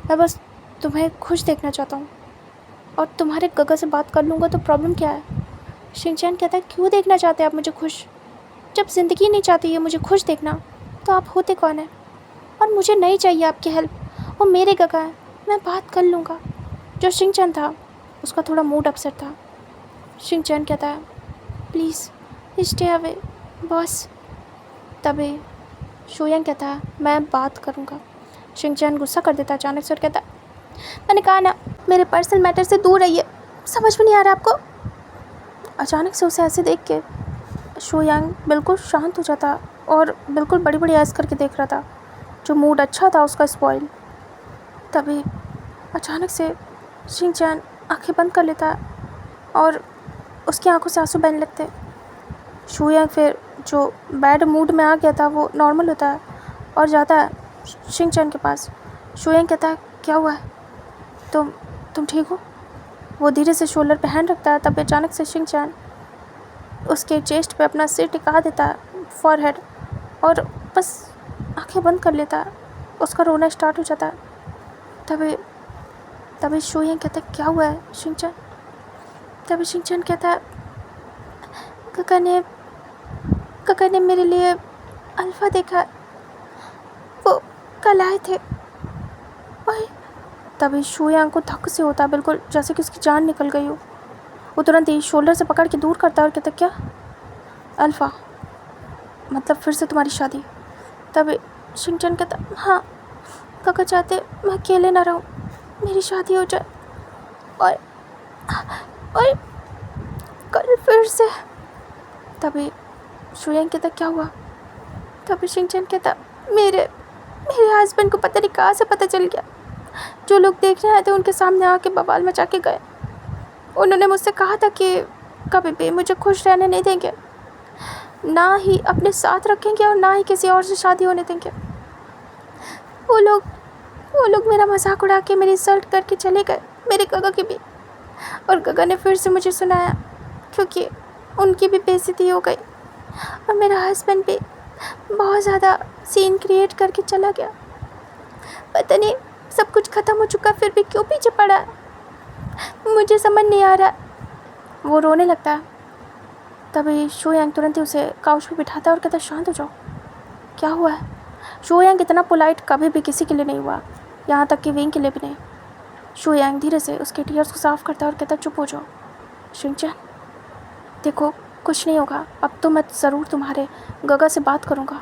मैं बस तुम्हें खुश देखना चाहता हूँ और तुम्हारे गगा से बात कर लूँगा तो प्रॉब्लम क्या है? शिनचैन कहता है क्यों देखना चाहते हैं आप मुझे खुश? जब ज़िंदगी नहीं चाहती है मुझे खुश देखना तो आप होते कौन है? और मुझे नहीं चाहिए आपकी हेल्प, वो मेरे गगा है, मैं बात कर लूँगा। जो शिनचैन था उसका थोड़ा मूड अपसेट था। शिनचैन कहता है प्लीज़ स्टे अवे बॉस। तभी शुयंग कहता है मैं बात करूँगा। शिनचैन गुस्सा कर देता है अचानक से और कहता है मैंने कहा ना मेरे पर्सनल मैटर से दूर रहिए, समझ में नहीं आ रहा आपको? अचानक से उसे ऐसे देख के शुयंग बिल्कुल शांत हो जाता और बिल्कुल बड़ी बड़ी ऐस करके देख रहा था, जो मूड अच्छा था उसका स्पॉइल। तभी अचानक से शिनचैन आंखें बंद कर लेता और उसकी आंखों से आंसू बहने लगते। शुयंग फिर जो बैड मूड में आ गया था वो नॉर्मल होता है और जाता है शिनचैन के पास। शुयंग कहता है क्या हुआ है, तुम ठीक हो? वो धीरे से शोल्डर पे हैंड रखता है। तब अचानक से शिनचैन उसके चेस्ट पे अपना सिर टिका देता है, फॉरहेड, और बस आंखें बंद कर लेता है। उसका रोना स्टार्ट हो जाता है। तभी शुयंग कहता है क्या हुआ है शिनचैन? तभी शिनचैन कहता है काका ने मेरे लिए अल्फ़ा देखा, वो कल आए थे। और तभी शुयंग को धक्के से होता है, बिल्कुल जैसे कि उसकी जान निकल गई हो। वो तुरंत ही शोल्डर से पकड़ के दूर करता है और कहता क्या अल्फ़ा, मतलब फिर से तुम्हारी शादी? तभी शिनचैन कहता हाँ काका चाहते मैं अकेले ना रहूँ, मेरी शादी हो जाए और कल फिर से। तभी शुयंग कहता क्या हुआ? तभी शिनचैन कहता मेरे हस्बैंड को पता नहीं कहाँ से पता चल गया, जो लोग देखने आए थे उनके सामने आके बवाल मचा के गए। उन्होंने मुझसे कहा था कि कभी भी मुझे खुश रहने नहीं देंगे, ना ही अपने साथ रखेंगे और ना ही किसी और से शादी होने देंगे। वो लोग मेरा मजाक उड़ा के मेरी इंसल्ट करके चले गए, मेरे गगा की भी। और गगा ने फिर से मुझे सुनाया क्योंकि उनकी भी बेइज्जती हो गई और मेरा हस्बैंड भी बहुत ज़्यादा सीन क्रिएट करके चला गया। पता नहीं सब कुछ ख़त्म हो चुका फिर भी क्यों पीछे पड़ा, मुझे समझ नहीं आ रहा। वो रोने लगता है। तभी शुयंग तुरंत ही उसे काउच पे बिठाता है और कहता शांत हो जाओ, क्या हुआ है? शुयंग इतना पोलाइट कभी भी किसी के लिए नहीं हुआ, यहाँ तक कि विंग के लिए भी नहीं। शुयंग धीरे से उसके टीयर्स को साफ़ करता है और कहता चुप हो जाओ। शिनचैन देखो कुछ नहीं होगा, अब तो मैं ज़रूर तुम्हारे गगा से बात करूँगा।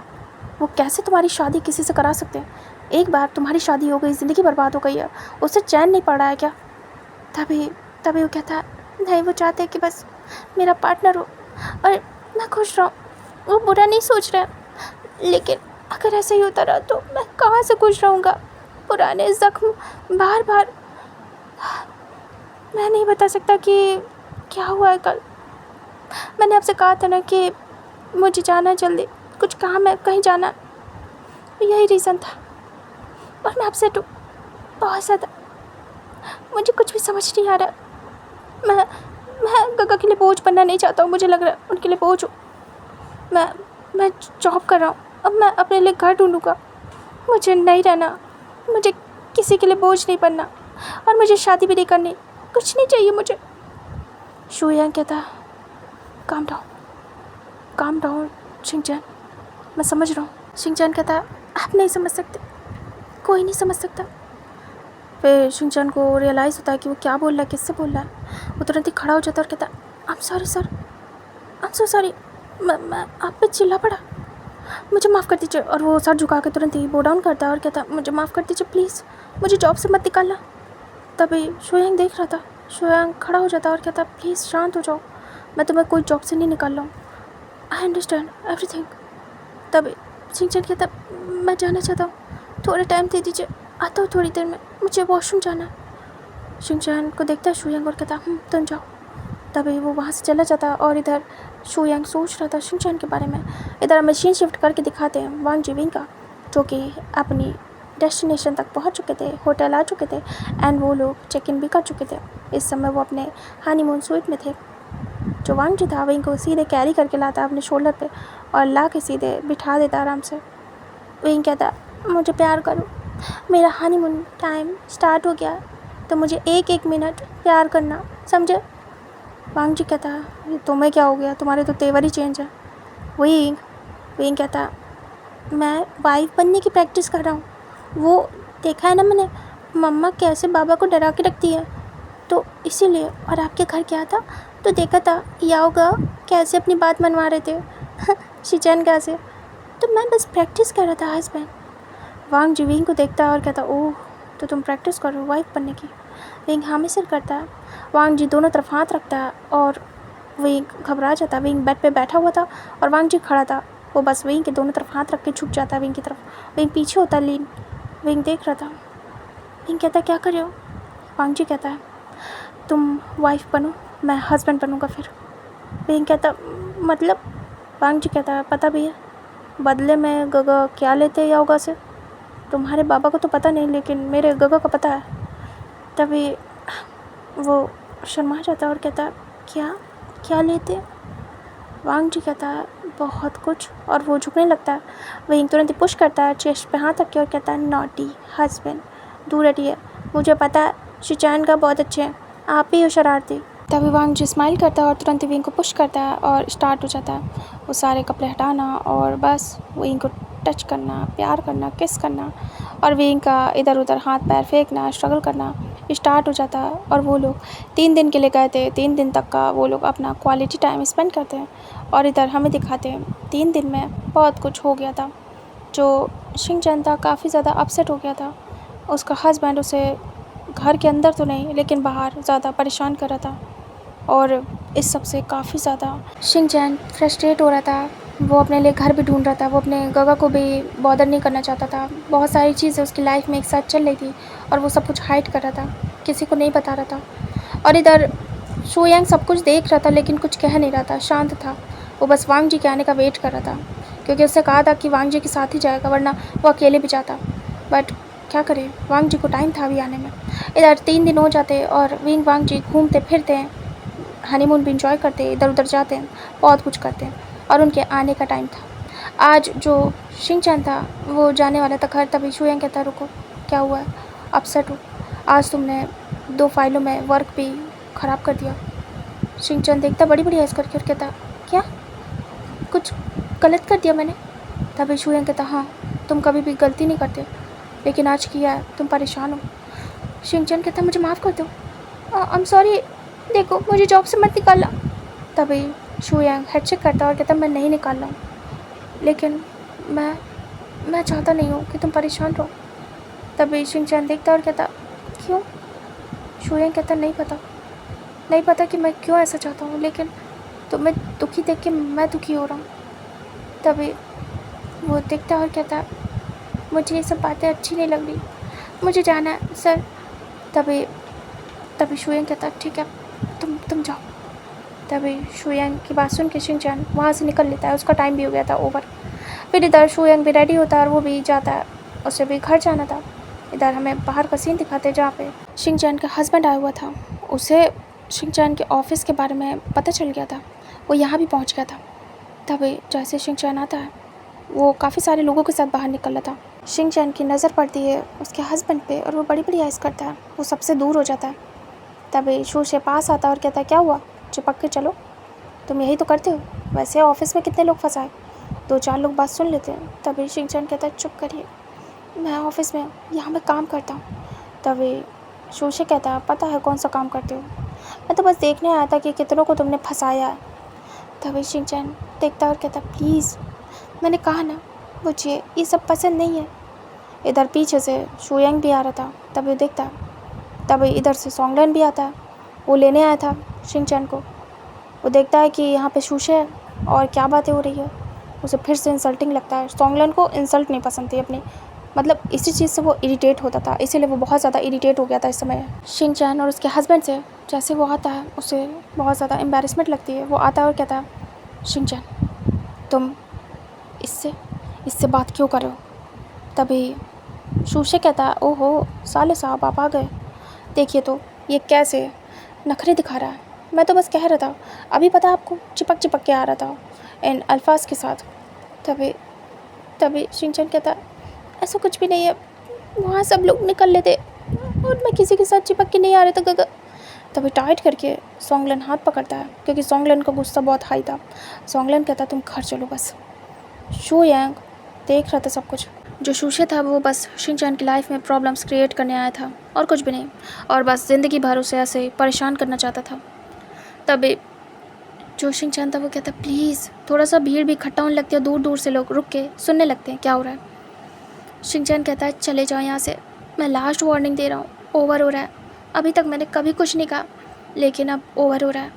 वो कैसे तुम्हारी शादी किसी से करा सकते हैं? एक बार तुम्हारी शादी हो गई, ज़िंदगी बर्बाद हो गई है, उससे चैन नहीं पड़ रहा है क्या? तभी वो कहता है नहीं, वो चाहते हैं कि बस मेरा पार्टनर हो और मैं खुश रहूँ, वो बुरा नहीं सोच रहे, लेकिन अगर ऐसे ही होता रहा तो मैं कहाँ से खुश रहूँगा? पुराने ज़ख्म बार बार। मैं नहीं बता सकता कि क्या हुआ है कल। मैंने आपसे कहा था ना कि मुझे जाना है, जल्दी कुछ काम है, कहीं जाना, यही रीज़न था। और मैं अपसेट हूँ बहुत ज़्यादा, मुझे कुछ भी समझ नहीं आ रहा। मैं गगा के लिए बोझ बनना नहीं चाहता हूँ, मुझे लग रहा है उनके लिए बोझ हूँ। मैं जॉब कर रहा हूँ, अब मैं अपने लिए घर ढूंढूंगा। मुझे नहीं रहना, मुझे किसी के लिए बोझ नहीं बनना, और मुझे शादी भी नहीं करनी, कुछ नहीं चाहिए मुझे। शुयांग कहता काम डाउन शिंगचैन, मैं समझ रहा हूँ। शिंगचैन कहता आप नहीं समझ सकते, कोई नहीं समझ सकता। फिर शिंगचैन को रियलाइज़ होता है कि वो क्या बोल रहा है, किससे बोल रहा है। वो तुरंत ही खड़ा हो जाता है और कहता I am sorry sir, I am so sorry, मैं आप पे चिल्ला पड़ा, मुझे माफ़ कर दीजिए। और वो सर झुका के तुरंत ही बो डाउन करता है और कहता मुझे माफ़ कर दीजिए प्लीज़, मुझे जॉब से मत निकालना। तभी शुयांग देख रहा था। शुयांग खड़ा हो जाता और कहता प्लीज़ शांत हो जाओ, मैं तुम्हें कोई जॉब से नहीं निकाल रहा हूँ, आई अंडरस्टैंड एवरीथिंग। तभी शिंगचैन कहता मैं जाना चाहता हूँ, थोड़ा टाइम दे दीजिए, आता हूँ थोड़ी देर में, मुझे वॉशरूम जाना है। शिंगचैन को देखता है शुयांग और कहता तुम जाओ। तभी वो वहाँ से चला जाता और इधर शुयांग सोच रहा था शिंगचैन के बारे में। इधर मशीन शिफ्ट करके दिखाते हैं वांग जिविंग का, जो कि अपनी डेस्टिनेशन तक पहुँच चुके थे, होटल आ चुके थे, एंड वो लोग चेक इन भी कर चुके थे। इस समय वो अपने हनीमून स्वीट में थे। जो वांग जी था विंग को सीधे कैरी करके लाता अपने शोल्डर पे और ला के सीधे बिठा देता आराम से। विंग कहता मुझे प्यार करो, मेरा हनीमून टाइम स्टार्ट हो गया, तो मुझे एक एक मिनट प्यार करना, समझे। वांग जी कहता ये तुम्हें क्या हो गया, तुम्हारे तो तेवर ही चेंज है। विंग कहता मैं वाइफ बनने की प्रैक्टिस कर रहा हूँ, वो देखा है ना मैंने, मम्मा कैसे बाबा को डरा के रखती है, तो इसीलिए। और आपके घर क्या था तो देखा था याओगा कैसे अपनी बात मनवा रहे थे शिचैन कैसे, तो मैं बस प्रैक्टिस कर रहा था हस्बैंड। वांग जी विंग को देखता और कहता ओह तो तुम प्रैक्टिस कर रहे हो वाइफ बनने की। विंग हाँ में सिर करता है। वांग जी दोनों तरफ हाथ रखता है और विंग घबरा जाता। विंग बेड पे बैठा हुआ था और वांग जी खड़ा था, वो बस विंग के दोनों तरफ हाथ रख के झुक जाता है विंग की तरफ। विंग पीछे होता लीन, विंग देख रहा था। विंग कहता क्या कर रहे हो। वांग जी कहता है तुम वाइफ बनो, मैं हस्बैंड बनूंगा फिर। विंग कहता मतलब। वांग जी कहता है पता भी है बदले में गगा क्या लेते हैं याओगा से, तुम्हारे बाबा को तो पता नहीं लेकिन मेरे गगा को पता है। तभी वो शर्मा जाता और कहता क्या क्या लेते। वांग जी कहता है बहुत कुछ, और वो झुकने लगता है। विंग तुरंत ही पुश करता है चेस्ट पे हाथ रख के और कहता है नॉटी हस्बैंड, दूर हटिए, मुझे पता है शिचैन का बहुत अच्छे हैं, आप ही हो शरारती। तभी वांग जी स्माइल करता है और तुरंत ही विंग को पुश करता है और स्टार्ट हो जाता है वो सारे कपड़े हटाना और बस विंग को टच करना, प्यार करना, किस करना, और विंग का इधर उधर हाथ पैर फेंकना, स्ट्रगल करना स्टार्ट हो जाता है। और वो लोग 3 दिन के लिए गए थे, 3 दिन तक का वो लोग अपना क्वालिटी टाइम स्पेंड करते हैं। और इधर हमें दिखाते हैं 3 दिन में बहुत कुछ हो गया था। जो शिंगचैन था काफ़ी ज़्यादा अपसेट हो गया था, उसका हस्बैंड उसे घर के अंदर तो नहीं लेकिन बाहर ज़्यादा परेशान कर रहा था, और इस सब से काफ़ी ज़्यादा शिंगचैन फ्रस्ट्रेट हो रहा था। वो अपने लिए घर भी ढूंढ रहा था, वो अपने गगा को भी बॉदर नहीं करना चाहता था। बहुत सारी चीज़ें उसकी लाइफ में एक साथ चल रही थी और वो सब कुछ हाइड कर रहा था, किसी को नहीं बता रहा था। और इधर शुयांग सब कुछ देख रहा था लेकिन कुछ कह नहीं रहा था, शांत था। वो बस वांग जी के आने का वेट कर रहा था, क्योंकि उसने कहा था कि वांग जी के साथ ही जाएगा वरना वो अकेले भी जाता। बट क्या करे, वांग जी को टाइम था अभी आने में। इधर 3 दिन हो जाते और विंग वांग जी घूमते फिरते हैं, हनीमून भी इंजॉय करते हैं, इधर उधर जाते हैं, बहुत कुछ करते हैं, और उनके आने का टाइम था। आज जो शिंगचैन था वो जाने वाला था घर, तभी शुयांग कहता रुको क्या हुआ है, अपसेट हो, आज तुमने 2 फाइलों में वर्क भी ख़राब कर दिया। शिंगचैन देखता बड़ी बड़ी हंस करके और कहता क्या कुछ गलत कर दिया मैंने। तभी शुयांग कहता हाँ तुम कभी भी गलती नहीं करते, लेकिन आज किया है, तुम परेशान हो। शिंगचैन कहता मुझे माफ़ कर दो, आई एम सॉरी, देखो मुझे जॉब से मत निकालना। तभी शुयांग हेडशेक करता और कहता मैं नहीं निकाल रहा हूँ, लेकिन मैं चाहता नहीं हूँ कि तुम परेशान रहो। तभी शिंगचैन देखता और कहता क्यों। शुयांग कहता नहीं पता कि मैं क्यों ऐसा चाहता हूँ, लेकिन तुम्हें दुखी देख के मैं दुखी हो रहा हूँ। तभी वो देखता और कहता मुझे ये सब बातें अच्छी नहीं लग रही, मुझे जाना है सर। तभी शुयांग कहता ठीक है तुम जाओ। तभी शुयांग की बात सुन के शिंगचैन वहाँ से निकल लेता है, उसका टाइम भी हो गया था ओवर। फिर इधर शुयांग भी रेडी होता है और वो भी जाता है, उसे भी घर जाना था। इधर हमें बाहर का सीन दिखाते हैं जहाँ पे शिंगचैन का हस्बैंड आया हुआ था। उसे शिनचैन के ऑफिस के बारे में पता चल गया था, वो यहाँ भी पहुँच गया था। तभी जैसे शिनचैन आता है, वो काफ़ी सारे लोगों के साथ बाहर निकल रहा था। शिनचैन की नज़र पड़ती है उसके हस्बैंड पे और वो बड़ी बड़ी आइज़ करता है, वो सबसे दूर हो जाता है। तभी शूशे पास आता है और कहता है, क्या हुआ, चिपक के चलो, तुम यही तो करते हो, वैसे ऑफिस में कितने लोग फंसाए, 2-4 लोग बात सुन लेते हैं। तभी शिनचैन कहता है, चुप करिए, मैं ऑफिस में यहाँ मैं काम करता हूँ। तभी शूशे कहता है, पता है कौन सा काम करते हो, मैं तो बस देखने आया था कि कितनों को तुमने फंसाया है। तभी शिनचैन देखता और कहता, प्लीज़, मैंने कहा ना, मुझे ये सब पसंद नहीं है। इधर पीछे से शुयांग भी आ रहा था, तभी वो देखता, तभी इधर से सोंगलन भी आता है, वो लेने आया था शिनचैन को। वो देखता है कि यहाँ पे शूशे है और क्या बातें हो रही है, उसे फिर से इंसल्टिंग लगता है। सोंगलन को इंसल्ट नहीं पसंद थी अपनी, मतलब इसी चीज़ से वो इरिटेट होता था, इसीलिए वो बहुत ज़्यादा इरिटेट हो गया था इस समय शिनचैन और उसके हस्बैंड से। जैसे वो आता है उसे बहुत ज़्यादा एम्बैरेसमेंट लगती है। वो आता है और कहता है, शिनचैन, तुम इससे इससे बात क्यों कर रहे हो। तभी शूशे कहता है, ओहो साले साहब, आप आ गए, देखिए तो ये कैसे नखरे दिखा रहा है, मैं तो बस कह रहा था, अभी पता आपको, चिपक चिपक के आ रहा था इन अल्फाज के साथ। तभी शिनचैन कहता है, ऐसा कुछ भी नहीं है, वहाँ सब लोग निकल लेते और मैं किसी के साथ चिपक के नहीं आ रहा था गगा। तभी टाइट करके सोंगलन हाथ पकड़ता है, क्योंकि सोंगलन का गुस्सा बहुत हाई था। सोंगलन कहता, तुम घर चलो बस। शुयांग देख रहा था सब कुछ। जो शूशे था वो बस शिनचैन की लाइफ में प्रॉब्लम्स क्रिएट करने आया था और कुछ भी नहीं, और बस ज़िंदगी भर उसे ऐसे परेशान करना चाहता था। तभी जो शिनचैन था वो कहता, प्लीज़, थोड़ा सा भीड़ भी इकट्ठा होने लगती है, दूर दूर से लोग रुक के सुनने लगते हैं क्या हो रहा है। शिनचैन कहता है, चले जाओ यहाँ से, मैं लास्ट वार्निंग दे रहा हूँ, ओवर हो रहा है, अभी तक मैंने कभी कुछ नहीं कहा, लेकिन अब ओवर हो रहा है,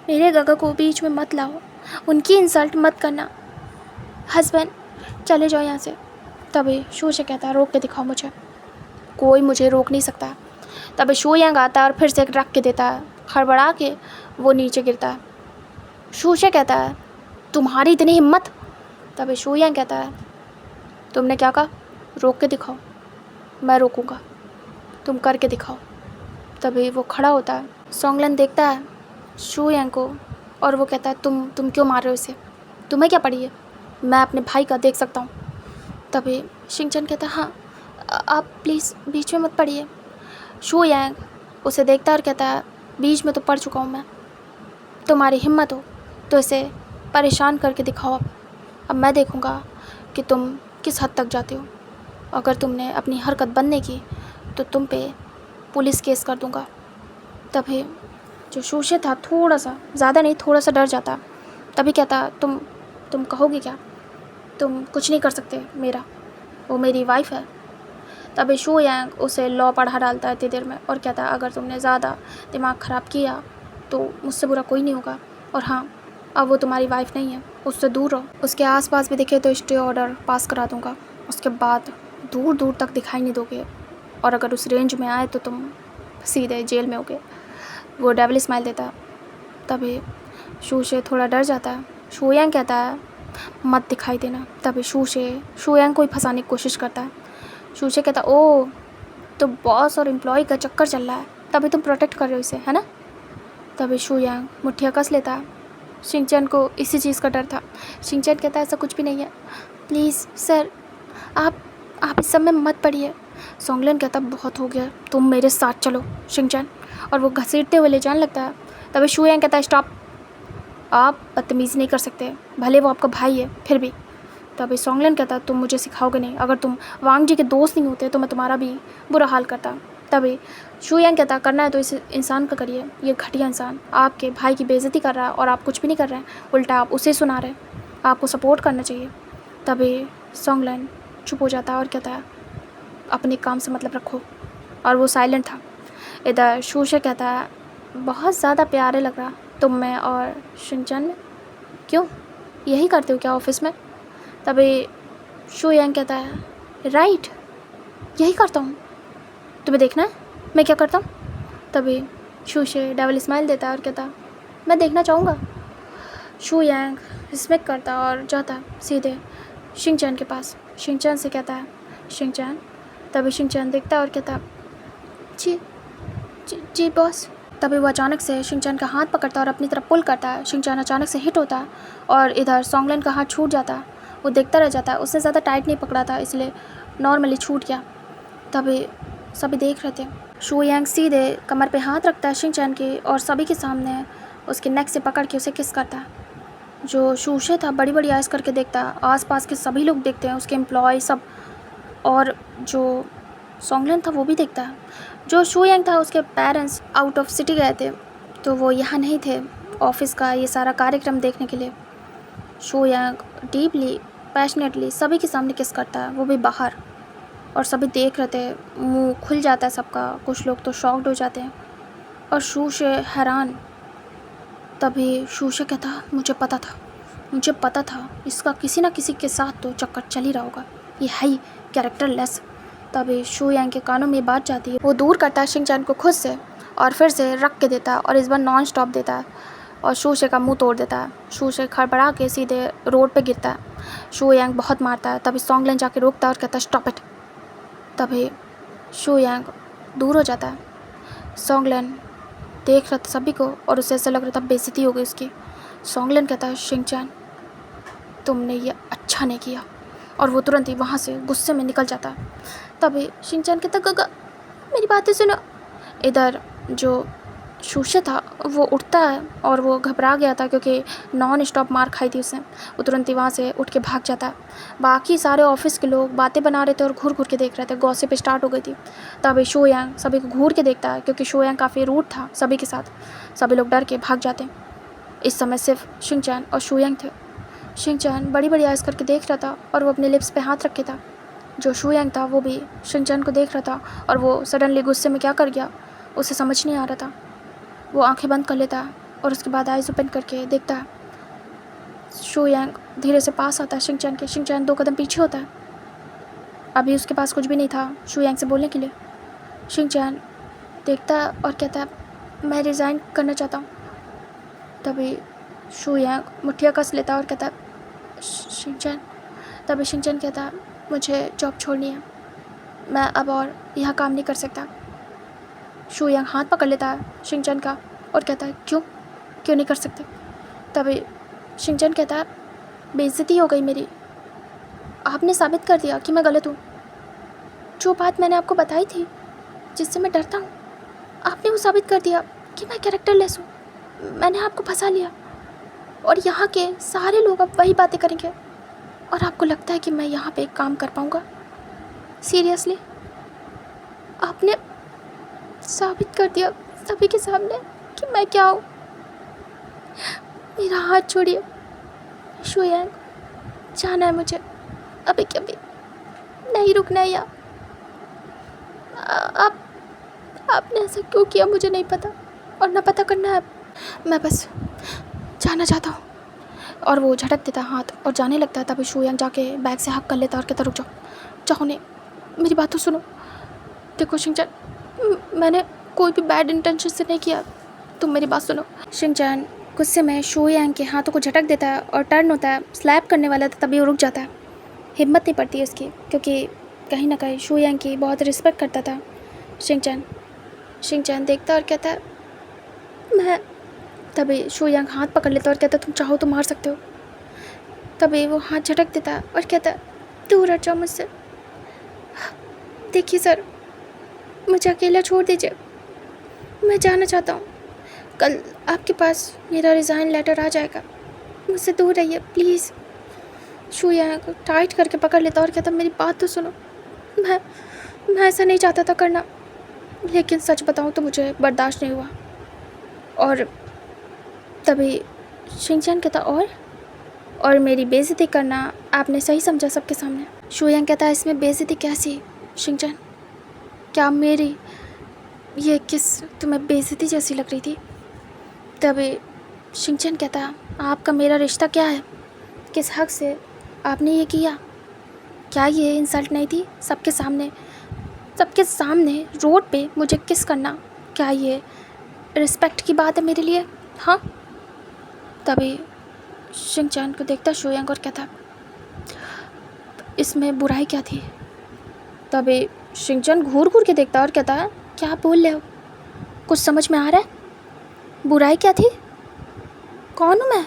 मेरे गगा को बीच में मत लाओ, उनकी इंसल्ट मत करना, हस्बैंड चले जाओ यहाँ से। तभी शूशे कहता है, रोक के दिखाओ मुझे, कोई मुझे रोक नहीं सकता। तभी शुयांग आता है और फिर से रख के देता है, खड़बड़ा के वो नीचे गिरता है। शूशे कहता है, तुम्हारी इतनी हिम्मत। तभी शुयांग कहता है, तुमने क्या कहा, रोक के दिखाओ। मैं रोकूंगा, तुम करके दिखाओ। तभी वो खड़ा होता है। सोंगलन देखता है शुयांग को और वो कहता है, तुम क्यों मार रहे हो इसे, तुम्हें क्या पड़ी है, मैं अपने भाई का देख सकता हूँ। तभी शिनचैन कहता है, हाँ, आप प्लीज़ बीच में मत पड़िए। शुयांग उसे देखता है और कहता है, बीच में तो पड़ चुका हूँ मैं, तुम्हारी हिम्मत हो तो इसे परेशान करके दिखाओ। अब मैं देखूँगा कि तुम किस हद तक जाते हो, अगर तुमने अपनी हरकत बंद नहीं की तो तुम पे पुलिस केस कर दूँगा। तभी जो शूशे था थोड़ा सा, ज़्यादा नहीं, थोड़ा सा डर जाता। तभी कहता, तुम कहोगे क्या, तुम कुछ नहीं कर सकते मेरा, वो मेरी वाइफ है। तभी शुयांग उसे लॉ पढ़ा डालता है इतनी देर में और कहता है, अगर तुमने ज़्यादा दिमाग ख़राब किया तो मुझसे बुरा कोई नहीं होगा, और हाँ, अब वो तुम्हारी वाइफ नहीं है, उससे दूर रहो। उसके आसपास भी दिखे तो स्टे ऑर्डर पास करा दूँगा, उसके बाद दूर दूर तक दिखाई नहीं दोगे, और अगर उस रेंज में आए तो तुम सीधे जेल में होगे। वो डेविल स्माइल देता है। तभी शूशे थोड़ा डर जाता है। शुयांग कहता है, मत दिखाई देना। तभी शुयांग को ही फंसाने की कोशिश करता है। शूशे कहता, ओ, तो बॉस और एम्प्लॉय का चक्कर चल रहा है, तभी तुम प्रोटेक्ट कर रहे हो इसे, है ना। तभी शुयांग मुठ्ठियाँ कस लेता है। शिनचैन को इसी चीज़ का डर था। शिनचैन कहता है, ऐसा कुछ भी नहीं है, प्लीज़ सर, आप इस सब में मत पड़िए। सोंगलन कहता, बहुत हो गया, तुम मेरे साथ चलो शिनचैन, और वो घसीटते हुए ले जाने लगता है। तभी शुयांग कहता है, स्टॉप, आप बदतमीज़ी नहीं कर सकते, भले वो आपका भाई है फिर भी। तभी सोंगलन कहता, तुम मुझे सिखाओगे नहीं, अगर तुम वांग जी के दोस्त नहीं होते तो मैं तुम्हारा भी बुरा हाल करता। तभी शुयांग कहता, करना है तो इस इंसान का करिए, ये घटिया इंसान आपके भाई की बेइज्जती कर रहा है और आप कुछ भी नहीं कर रहे हैं, उल्टा आप उसे सुना रहे हैं, आपको सपोर्ट करना चाहिए। तभी सोंगलन चुप हो जाता है और कहता है, अपने काम से मतलब रखो, और वो साइलेंट था। इधर शूशे कहता है, बहुत ज़्यादा प्यारे लग रहा तुम में और शिनचैन में, क्यों, यही करते हो क्या ऑफिस में। तभी शुयांग कहता है, राइट, यही करता हूँ, तुम्हें देखना है मैं क्या करता हूँ। तभी शूशे डेविल स्माइल देता है और कहता, मैं देखना चाहूँगा। शुयांग रिस्पेक्ट करता और जाता सीधे शिनचैन के पास। शिनचैन से कहता है, शिनचैन। तभी शिनचैन देखता और कहता, जी जी जी बॉस। तभी वो अचानक से शिनचैन का हाथ पकड़ता है और अपनी तरफ पुल करता है। शिनचैन अचानक से हिट होता है और इधर सॉन्गलिन का हाथ छूट जाता है। वो देखता रह जाता है, उसने ज़्यादा टाइट नहीं पकड़ा था इसलिए नॉर्मली छूट गया। तभी सभी देख रहे थे। शू यांग सीधे कमर पे हाथ रखता है शिनचैन के और सभी के सामने उसके नेक से पकड़ के उसे किस करता है। जो शूशे था बड़ी बड़ी आइज़ करके देखता है, आसपास के सभी लोग देखते हैं, उसके एम्प्लॉय सब, और जो सॉन्गलिन था वो भी देखता है। जो शू यांग था उसके पेरेंट्स आउट ऑफ सिटी गए थे तो वो यहाँ नहीं थे ऑफिस का ये सारा कार्यक्रम देखने के लिए। शू यांग डीपली पैशनेटली सभी के सामने किस करता है, वो भी बाहर, और सभी देख रहे थे। मुंह खुल जाता है सबका, कुछ लोग तो शॉक्ड हो जाते हैं और शूशे हैरान। तभी शूशे कहता, मुझे पता था इसका किसी ना किसी के साथ तो चक्कर चल ही रहा होगा, ये है ही कैरेक्टर लेस। तभी शू यांग के कानों में बात जाती है। वो दूर करता है शिनचैन को खुद से और फिर से रख के देता है और इस बार नॉन स्टॉप देता है और शूशे का मुंह तोड़ देता है। शूशे खड़बड़ा के सीधे रोड पे गिरता है। शू यांग बहुत मारता है। तभी सॉन्गलिन जाके रोकता है और कहता है स्टॉप इट। तभी शू यांग दूर हो जाता है। सॉन्गलिन देख रहा था सभी को और उसे ऐसा लग रहा था बेइज्जती हो गई उसकी। सॉन्गलिन कहता है शिनचैन तुमने ये अच्छा नहीं किया, और वो तुरंत ही वहाँ से गुस्से में निकल जाता है। तभी शिनचैन कहता गगा मेरी बातें सुनो। इधर जो शूशे था वो उठता है और वो घबरा गया था क्योंकि नॉन स्टॉप मार खाई थी उसने। वो तुरंत ही वहाँ से उठ के भाग जाता है। बाकी सारे ऑफिस के लोग बातें बना रहे थे और घूर घूर के देख रहे थे, गॉसिप स्टार्ट हो गई थी। तभी शू यांग सभी को घूर के देखता है क्योंकि शू यांग काफ़ी रूड था सभी के साथ। सभी लोग डर के भाग जाते हैं। इस समय सिर्फ शिनचैन और शू यांग थे। शिनचैन बड़ी बड़ी आइज़ करके देख रहा था और वो अपने लिप्स पे हाथ रखे था। जो शू यांग था वो भी शिनचैन को देख रहा था और वो सडनली गुस्से में क्या कर गया उसे समझ नहीं आ रहा था। वो आंखें बंद कर लेता है और उसके बाद आइज़ ओपन करके देखता है। शू यांग धीरे से पास आता है शिनचैन के। शिनचैन 2 कदम पीछे होता है। अभी उसके पास कुछ भी नहीं था शू यांग से बोलने के लिए। शिनचैन देखता है और कहता है मैं रिज़ाइन करना चाहता हूँ। तभी शू यांग मुठ्ठियाँ कस लेता है और कहता है शिनचैन। तभी शिनचैन कहता है मुझे जॉब छोड़नी है, मैं अब और यहाँ काम नहीं कर सकता। शू यांग हाथ पकड़ लेता है शिनचैन का और कहता है क्यों नहीं कर सकते। तभी शिनचैन कहता है बेइज्जती हो गई मेरी, आपने साबित कर दिया कि मैं गलत हूँ। जो बात मैंने आपको बताई थी जिससे मैं डरता हूँ, आपने वो साबित कर दिया कि मैं कैरेक्टरलेस हूँ। मैंने आपको फंसा लिया और यहाँ के सारे लोग अब वही बातें करेंगे और आपको लगता है कि मैं यहाँ पे काम कर पाऊँगा? सीरियसली आपने साबित कर दिया सभी के सामने कि मैं क्या हूँ। मेरा हाथ छोड़िए शू यांग, जाना है मुझे अभी के अभी, नहीं रुकना है यहाँ। आपने ऐसा क्यों किया मुझे नहीं पता और ना पता करना है। मैं बस जाना चाहता हूँ। और वो झटक देता हाथ और जाने लगता है। तभी शू यांग जाके बैग से हक कर लेता और कहता रुक जाओ नहीं, मेरी बात तो सुनो। देखो शिनचैन, मैंने कोई भी बैड इंटेंशन से नहीं किया, तुम मेरी बात सुनो। शिनचैन गुस्से में शू यांग के हाथों को झटक देता है और टर्न होता है, स्लैप करने वाला था। तभी वो रुक जाता है। हिम्मत नहीं पड़ती है उसकी क्योंकि कहीं ना कहीं शू यांग की बहुत रिस्पेक्ट करता था शिनचैन देखता और कहता है मैं। तभी शू यांग हाथ पकड़ लेता और कहता तुम चाहो तो मार सकते हो। तभी वो हाथ झटक देता है और कहता दूर हट जाओ मुझसे। देखिए सर, मुझे अकेला छोड़ दीजिए, मैं जाना चाहता हूँ। कल आपके पास मेरा रिज़ाइन लेटर आ जाएगा, मुझसे दूर रहिए प्लीज़। शू यांग टाइट करके पकड़ लेता और कहता मेरी बात तो सुनो, मैं ऐसा नहीं चाहता था करना, लेकिन सच बताऊँ तो मुझे बर्दाश्त नहीं हुआ। और तभी शिनचैन कहता और मेरी बेइज्जती करना आपने सही समझा सबके सामने। शू यांग कहता इसमें बेइज्जती कैसी शिनचैन, क्या मेरी ये किस तुम्हें बेइज्जती जैसी लग रही थी? तभी शिनचैन कहता आपका मेरा रिश्ता क्या है, किस हक से आपने ये किया? क्या ये इंसल्ट नहीं थी? सबके सामने रोड पे मुझे किस करना, क्या ये रिस्पेक्ट की बात है मेरे लिए? हाँ। तभी शिनचैन को देखता शू यांग और कहता इसमें बुराई क्या थी? तभी शिनचैन घूर घूर के देखता और कहता क्या आप बोल रहे हो, कुछ समझ में आ रहा है? बुराई क्या थी? कौन हूँ मैं?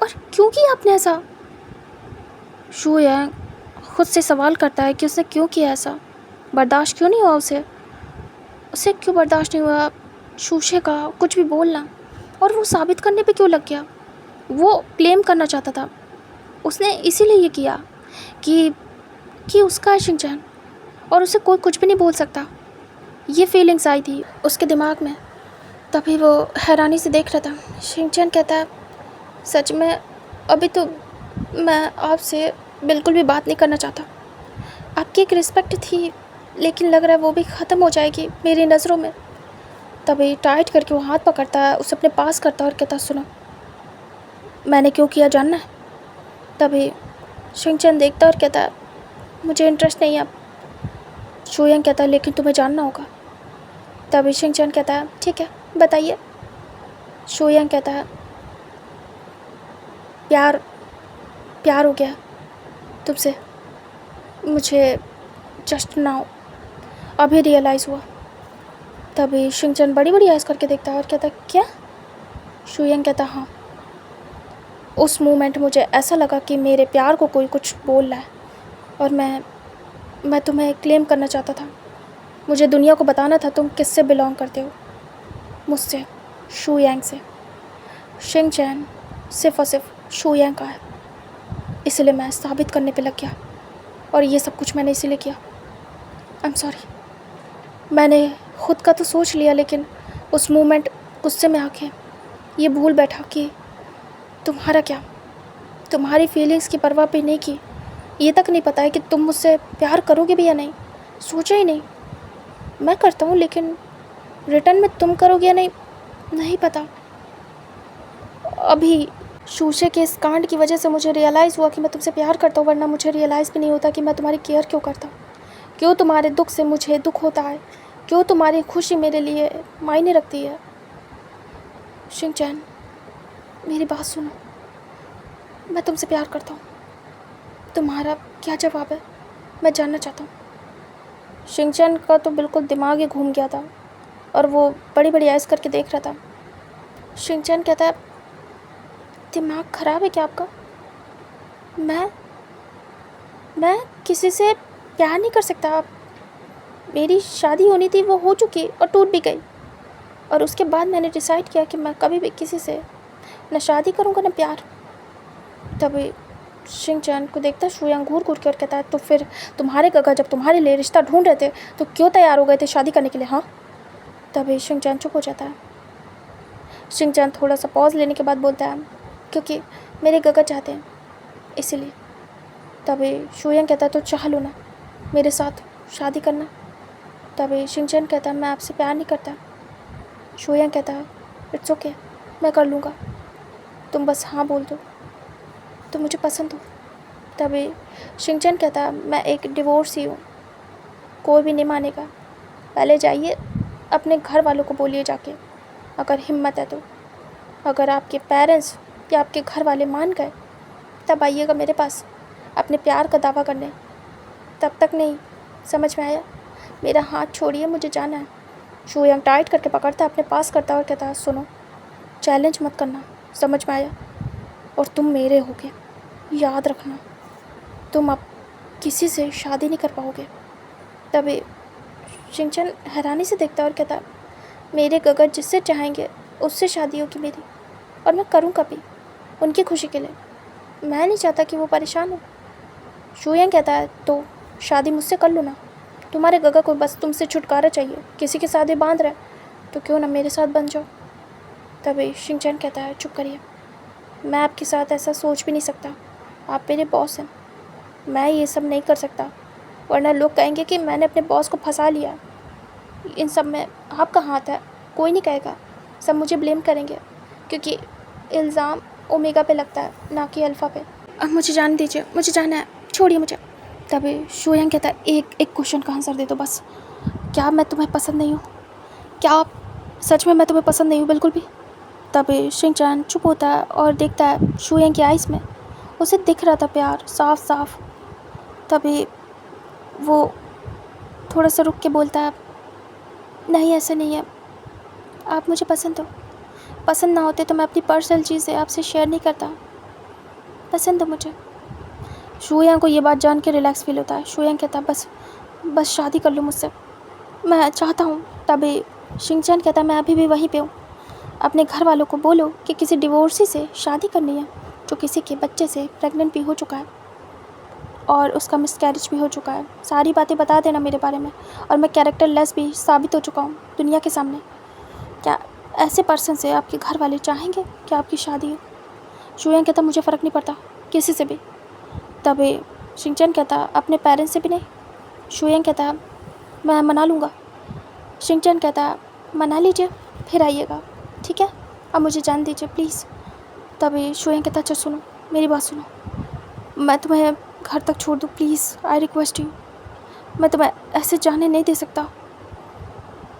और क्यों किया आपने ऐसा? शू यांग खुद से सवाल करता है कि उसने क्यों किया ऐसा। बर्दाश्त क्यों नहीं हुआ उसे? उसे क्यों बर्दाश्त नहीं हुआ शूशे का कुछ भी बोलना? और वो साबित करने पे क्यों लग गया? वो क्लेम करना चाहता था, उसने इसीलिए ये किया कि उसका है शिनचैन और उसे कोई कुछ भी नहीं बोल सकता। ये फीलिंग्स आई थी उसके दिमाग में। तभी वो हैरानी से देख रहा था। शिनचैन कहता है, सच में अभी तो मैं आपसे बिल्कुल भी बात नहीं करना चाहता। आपकी एक रिस्पेक्ट थी, लेकिन लग रहा है वो भी ख़त्म हो जाएगी मेरी नज़रों में। तभी टाइट करके वो हाथ पकड़ता है, उसे अपने पास करता है और कहता है, सुनो, मैंने क्यों किया जानना है? तभी शिनचैन देखता और कहता है, मुझे इंटरेस्ट नहीं है अब। शू यांग कहता है, लेकिन तुम्हें जानना होगा। तभी शिनचैन कहता है, ठीक है बताइए। शू यांग कहता है, प्यार हो गया तुमसे, मुझे जस्ट नाउ अभी रियलाइज़ हुआ। तभी शिनचैन बड़ी बड़ी आइज़ करके देखता है और कहता है, क्या? शू यांग कहता है, हाँ। उस मोमेंट मुझे ऐसा लगा कि मेरे प्यार को कोई कुछ बोल रहा है और मैं तुम्हें क्लेम करना चाहता था। मुझे दुनिया को बताना था तुम किससे बिलोंग करते हो, मुझसे, शू यांग से। शिनचैन सिर्फ और सिर्फ शू यांग का है, इसलिए मैं साबित करने पे लग गया और ये सब कुछ मैंने इसीलिए किया। I am sorry. मैंने खुद का तो सोच लिया, लेकिन उस मोमेंट गुस्से में आके ये भूल बैठा कि तुम्हारा क्या, तुम्हारी फीलिंग्स की परवाह भी नहीं की। ये तक नहीं पता है कि तुम मुझसे प्यार करोगे भी या नहीं, सोचा ही नहीं। मैं करता हूँ, लेकिन रिटर्न में तुम करोगे या नहीं पता। अभी शूशे के इस कांड की वजह से मुझे रियलाइज़ हुआ कि मैं तुमसे प्यार करता हूँ, वरना मुझे रियलाइज़ भी नहीं होता कि मैं तुम्हारी केयर क्यों करता हूँ, क्यों तुम्हारे दुख से मुझे दुख होता है, क्यों तुम्हारी खुशी मेरे लिए मायने रखती है। शिनचैन मेरी बात सुनो, मैं तुमसे प्यार करता हूँ। तुम्हारा क्या जवाब है, मैं जानना चाहता हूँ। शिनचैन का तो बिल्कुल दिमाग ही घूम गया था और वो बड़ी बड़ी आइज़ करके देख रहा था। शिनचैन कहता है, दिमाग ख़राब है क्या आपका? मैं किसी से प्यार नहीं कर सकता। आप, मेरी शादी होनी थी, वो हो चुकी और टूट भी गई, और उसके बाद मैंने डिसाइड किया कि मैं कभी भी किसी से न शादी करूँगा न प्यार। तभी शिनचैन को देखता शू यांग घूर घूर के और कहता है, तो फिर तुम्हारे गगा जब तुम्हारे लिए रिश्ता ढूंढ रहे थे तो क्यों तैयार हो गए थे शादी करने के लिए, हाँ? तभी शिनचैन चुप हो जाता है। शिनचैन थोड़ा सा पॉज लेने के बाद बोलता है, क्योंकि मेरे गगा चाहते हैं, इसीलिए। तभी शू यांग कहता है, तो चाह लो ना मेरे साथ शादी करना। तभी शिनचैन कहता है, मैं आपसे प्यार नहीं करता। शू यांग कहता है, इट्स ओके, मैं कर लूँगा, तुम बस हाँ बोल दो, तुम मुझे पसंद हो। तभी शिनचैन कहता है, मैं एक डिवोर्सी हूँ, कोई भी नहीं मानेगा। पहले जाइए अपने घर वालों को बोलिए जाके, अगर हिम्मत है तो। अगर आपके पेरेंट्स या आपके घर वाले मान गए तब आइएगा मेरे पास अपने प्यार का दावा करने, तब तक नहीं। समझ में आया? मेरा हाथ छोड़िए, मुझे जाना है। शू यांग टाइट करके पकड़ता है, अपने पास करता है और कहता है, सुनो, चैलेंज मत करना, समझ में आया? और तुम मेरे होगे, याद रखना, तुम अब किसी से शादी नहीं कर पाओगे। तभी शिनचैन हैरानी से देखता है और कहता है, मेरे गगन जिससे चाहेंगे उससे शादी होगी मेरी, और मैं करूँगा भी उनकी खुशी के लिए। मैं नहीं चाहता कि वो परेशान हो। शू यांग कहता है, तो शादी मुझसे कर लो ना, तुम्हारे गगा को बस तुमसे छुटकारा चाहिए, किसी के साथ ही बांध रहे तो क्यों ना मेरे साथ बन जाओ। तभी शिनचैन कहता है, चुप करिए, मैं आपके साथ ऐसा सोच भी नहीं सकता, आप मेरे बॉस हैं, मैं ये सब नहीं कर सकता, वरना लोग कहेंगे कि मैंने अपने बॉस को फंसा लिया। इन सब में आपका हाथ है, कोई नहीं कहेगा, सब मुझे ब्लेम करेंगे, क्योंकि इल्ज़ाम ओमेगा पे लगता है ना कि अल्फ़ा पे। अब मुझे जाने दीजिए, मुझे जाना है, छोड़िए मुझे। तभी शू यांग कहता है, एक क्वेश्चन का आंसर दे दो बस, क्या मैं तुम्हें पसंद नहीं हूँ? क्या आप सच में मैं तुम्हें पसंद नहीं हूँ बिल्कुल भी? तभी शिनचैन चुप होता है और देखता है शू यांग की आइज़ में, उसे दिख रहा था प्यार साफ साफ। तभी वो थोड़ा सा रुक के बोलता है, नहीं ऐसा नहीं है, आप मुझे पसंद हो। पसंद ना होते तो मैं अपनी पर्सनल चीज़ें आपसे शेयर नहीं करता, पसंद है मुझे। शुयांग को ये बात जान के रिलैक्स फील होता है। शुयांग कहता है बस बस शादी कर लो मुझसे, मैं चाहता हूँ। तभी शिंगचैन कहता है मैं अभी भी वहीं पे हूँ। अपने घर वालों को बोलो कि किसी डिवोर्सी से शादी करनी है जो किसी के बच्चे से प्रेग्नेंट भी हो चुका है और उसका मिसकैरेज भी हो चुका है। सारी बातें बता देना मेरे बारे में, और मैं कैरेक्टर लेस भी साबित हो चुका हूँ दुनिया के सामने। क्या ऐसे पर्सन से आपके घर वाले चाहेंगे कि आपकी शादी हो? शुयांग कहता मुझे फ़र्क नहीं पड़ता किसी से भी। तभी शिंगचैन कहता अपने पेरेंट्स से भी नहीं। शुयांग कहता मैं मना लूँगा। शिंगचैन कहता मना लीजिए फिर आइएगा, ठीक है, अब मुझे जान दीजिए प्लीज़। तभी शुयांग कहता अच्छा सुनो, मेरी बात सुनो, मैं तुम्हें घर तक छोड़ दूँ प्लीज़, आई रिक्वेस्ट यू, मैं तुम्हें ऐसे जाने नहीं दे सकता।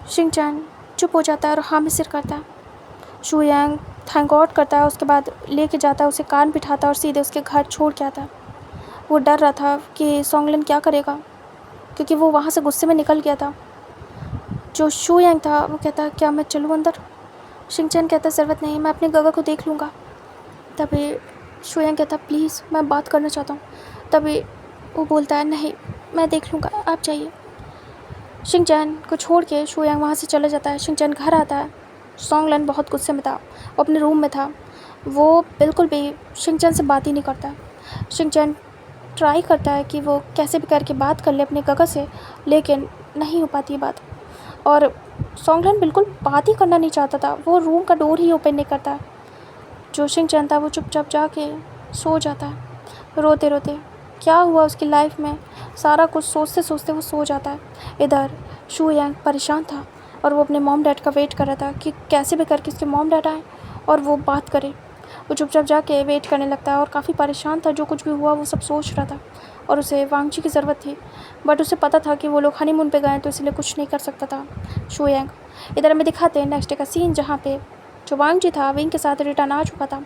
शिंगचैन चुप हो जाता है और हाँ में सिर करता है। शुयांग थैंक गॉड करता है, उसके बाद लेके जाता है, उसे कान बिठाता है और सीधे उसके घर छोड़ के आता है। वो डर रहा था कि सोंगलिन क्या करेगा, क्योंकि वो वहाँ से गुस्से में निकल गया था। जो शुयांग था वो कहता क्या मैं चलूँ अंदर? शिंगचैन कहता ज़रूरत नहीं, मैं अपने गगा को देख लूँगा। तभी शुयांग कहता प्लीज़ मैं बात करना चाहता हूँ। तभी वो बोलता है नहीं मैं देख लूँगा, आप जाइए। शिंगचैन को छोड़ के शुयांग वहाँ से चला जाता है। शिंगचैन घर आता है। सोंगलिन बहुत गुस्से में था, वो अपने रूम में था, वो बिल्कुल भी शिंगचैन से बात ही नहीं करता। शिंगचैन ट्राई करता है कि वो कैसे भी करके बात कर ले अपने गगा से, लेकिन नहीं हो पाती बात। और सोंगलिन बिल्कुल बात ही करना नहीं चाहता था, वो रूम का डोर ही ओपन नहीं करता। जो शिंगचैन था वो चुपचाप जाके सो जाता है रोते रोते। क्या हुआ उसकी लाइफ में सारा कुछ सोचते सोचते वो सो जाता है। इधर शुयांग परेशान था और वो अपने मॉम डैड का वेट कर रहा था कि कैसे भी करके उसके मॉम डैड आए और वो बात करे। वो चुपचाप जाके वेट करने लगता है और काफ़ी परेशान था, जो कुछ भी हुआ वो सब सोच रहा था। और उसे वांगजी की ज़रूरत थी, बट उसे पता था कि वो लोग हनीमून पे गए तो इसलिए कुछ नहीं कर सकता था शुयांग। इधर हमें दिखाते हैं नेक्स्ट डे का सीन, जहाँ पे जो वांगजी था विंग के साथ रिटर्न आ चुका था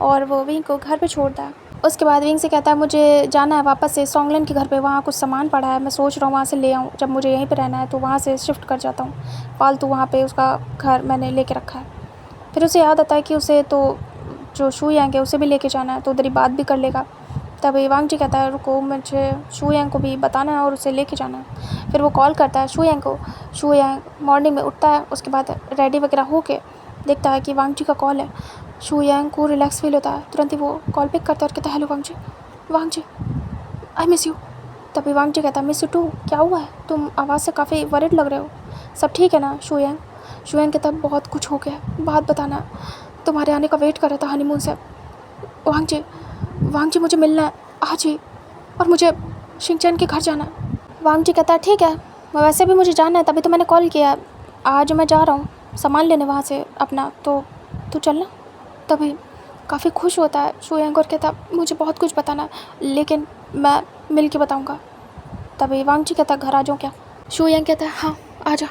और वो विंग को घर पे छोड़ता है। उसके बाद विंग से कहता है मुझे जाना है वापस से सोंगलिन के घर पे, वहाँ कुछ सामान पड़ा है, मैं सोच रहा हूँ वहाँ से ले आऊँ, जब मुझे यहीं पे रहना है तो वहाँ से शिफ्ट कर जाता हूँ, फालतू वहाँ पे उसका घर मैंने लेके रखा है। फिर उसे याद आता है कि उसे तो जो शुयांग है उसे भी लेके जाना है, तो उधर ही बात भी कर लेगा। तभी वांगजी कहता है रुको, मुझे शुयांग को भी बताना है और उसे लेके जाना है। फिर वो कॉल करता है शुयांग को। शुयांग मॉर्निंग में उठता है, उसके बाद रेडी वगैरह होके देखता है कि वांगजी का कॉल है। शुयांग को रिलैक्स फील होता है, तुरंत ही वो कॉल पिक करता है और कहता है हेलो वांगजी, वांगजी आई मिस यू। तभी वांगजी कहता है मिस यू टू, क्या हुआ है, तुम आवाज़ से काफ़ी वरिड लग रहे हो, सब ठीक है ना शुयांग? शुयांग कहता है बहुत कुछ हो गया, बात बताना, तुम्हारे आने का वेट कर रहा था हनीमून से। वांगजी वांगजी मुझे मिलना है आज ही, और मुझे शिंगचैन के घर जाना है। वांगजी कहता है ठीक है, वैसे भी मुझे जाना है, तभी तो मैंने कॉल किया, आज मैं जा रहा हूँ सामान लेने वहाँ से अपना, तो तू चलना। तभी काफ़ी खुश होता है शुयांग और कहता मुझे बहुत कुछ बताना, लेकिन मैं मिल के बताऊँगा। तभी वांगजी कहता घर आ जाऊँ क्या? शुयांग कहता है हाँ आ जा।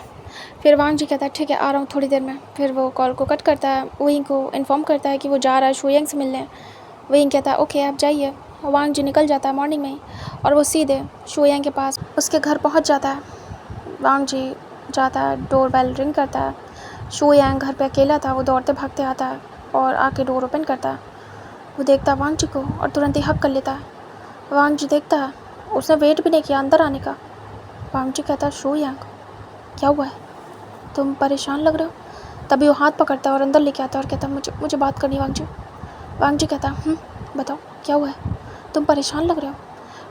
फिर वांगजी कहता है ठीक है आ रहा हूँ थोड़ी देर में। फिर वो कॉल को कट करता है, विंग को इन्फॉर्म करता है कि वो जा रहा है शुयांग से मिलने। विंग कहता है ओके आप जाइए। वांगजी निकल जाता है मॉर्निंग में ही और वो सीधे शुयांग के पास उसके घर पहुँच जाता है। वांगजी जाता है, डोर बेल रिंग करता है। शुयांग घर पे अकेला था, वो दौड़ते भागते आता है और आके डोर ओपन करता है। वो देखता है वांगजी को और तुरंत ही हक कर लेता है। वांगजी देखता है, उसने वेट भी नहीं किया अंदर आने का। वांगजी कहता है शुयांग क्या हुआ है, तुम परेशान लग रहे हो? तभी वो हाथ पकड़ता है और अंदर लेके आता है और कहता है मुझे बात करनी वांगजी। वांगजी कहता है बताओ क्या हुआ है, तुम परेशान लग रहे हो?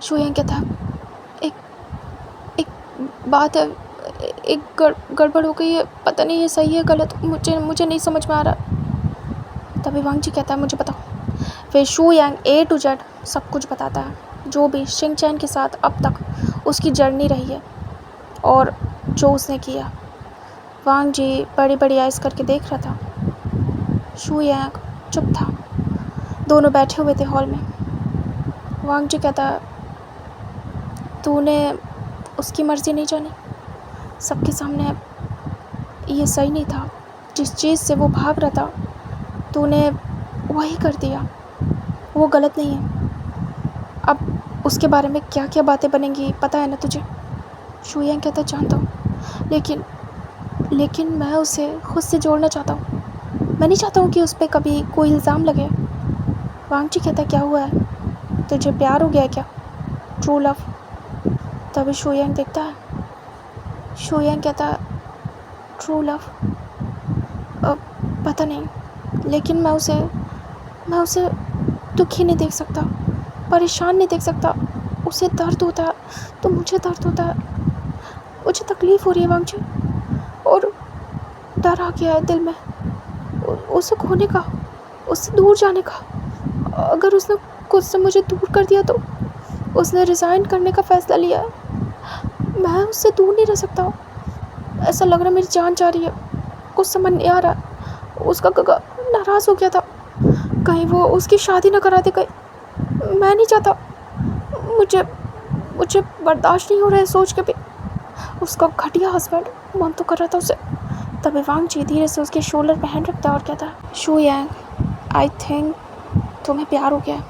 शुयांग कहता है एक बात है, एक गड़बड़ हो गई है, पता नहीं ये सही है गलत, मुझे नहीं समझ में आ रहा। तभी वांगजी कहता है मुझे बताओ। फिर शुयांग A to Z सब कुछ बताता है, जो भी शिंगचैन के साथ अब तक उसकी जर्नी रही है और जो उसने किया। वांगजी बड़ी बड़ी आइज़ करके देख रहा था। शुयांग चुप था, दोनों बैठे हुए थे हॉल में। वांगजी कहता तूने उसकी मर्ज़ी नहीं जानी, सबके सामने ये सही नहीं था, जिस चीज़ से वो भाग रहा था तूने वही कर दिया, वो गलत नहीं है। अब उसके बारे में क्या क्या बातें बनेंगी पता है ना तुझे? शुयांग कहता जानता हूँ, लेकिन मैं उसे खुद से जोड़ना चाहता हूँ, मैं नहीं चाहता हूँ कि उस पर कभी कोई इल्ज़ाम लगे। वांगची कहता क्या हुआ है, तुझे प्यार हो गया है क्या, ट्रू लव? तभी शोयांग देखता है, शोयांग कहता है ट्रू लव, पता नहीं, लेकिन मैं उसे दुखी नहीं देख सकता, परेशान नहीं देख सकता। उसे दर्द होता है तो मुझे दर्द होता है, मुझे तकलीफ़ हो रही है वांगची, और डर आ गया है दिल में उसे खोने का, उससे दूर जाने का। अगर उसने खुद से मुझे दूर कर दिया तो उसने रिज़ाइन करने का फ़ैसला लिया है। मैं उससे दूर नहीं रह सकता। ऐसा लग रहा है मेरी जान जा रही है, कुछ समझ नहीं आ रहा। उसका गगा नाराज़ हो गया था, कहीं वो उसकी शादी ना करा दे, कहीं। मैं नहीं चाहता, मुझे बर्दाश्त नहीं हो रहा है सोच के भी। उसका घटिया हस्बैंड, मन तो कर रहा था उसे। तभी वांगची धीरे से उसके शोल्डर पे हैंड रखता है और कहता है शोयांग, आई थिंक तुम्हें प्यार हो गया है।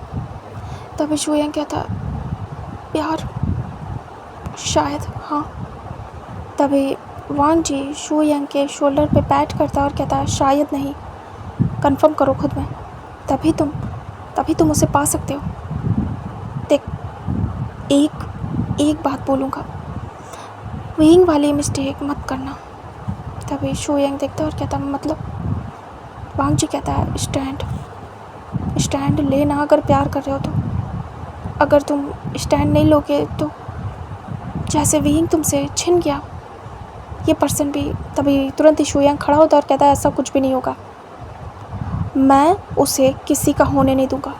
तभी शोयांग कहता है प्यार, शायद हाँ। तभी वांगची शोयांग के शोल्डर पे पैट करता है और कहता है शायद नहीं, कंफर्म करो खुद में, तभी तुम उसे पा सकते हो। देख, एक बात बोलूँगा, विंग वाली मिस्टेक मत करना। तभी शोयांग देखता है और कहता है मतलब? वांगची कहता है स्टैंड लेना अगर प्यार कर रहे हो तो। अगर तुम स्टैंड नहीं लोगे तो जैसे विंग तुमसे छिन गया ये पर्सन भी। तभी तुरंत ही शोयांग खड़ा होता है और कहता है ऐसा कुछ भी नहीं होगा, मैं उसे किसी का होने नहीं दूंगा।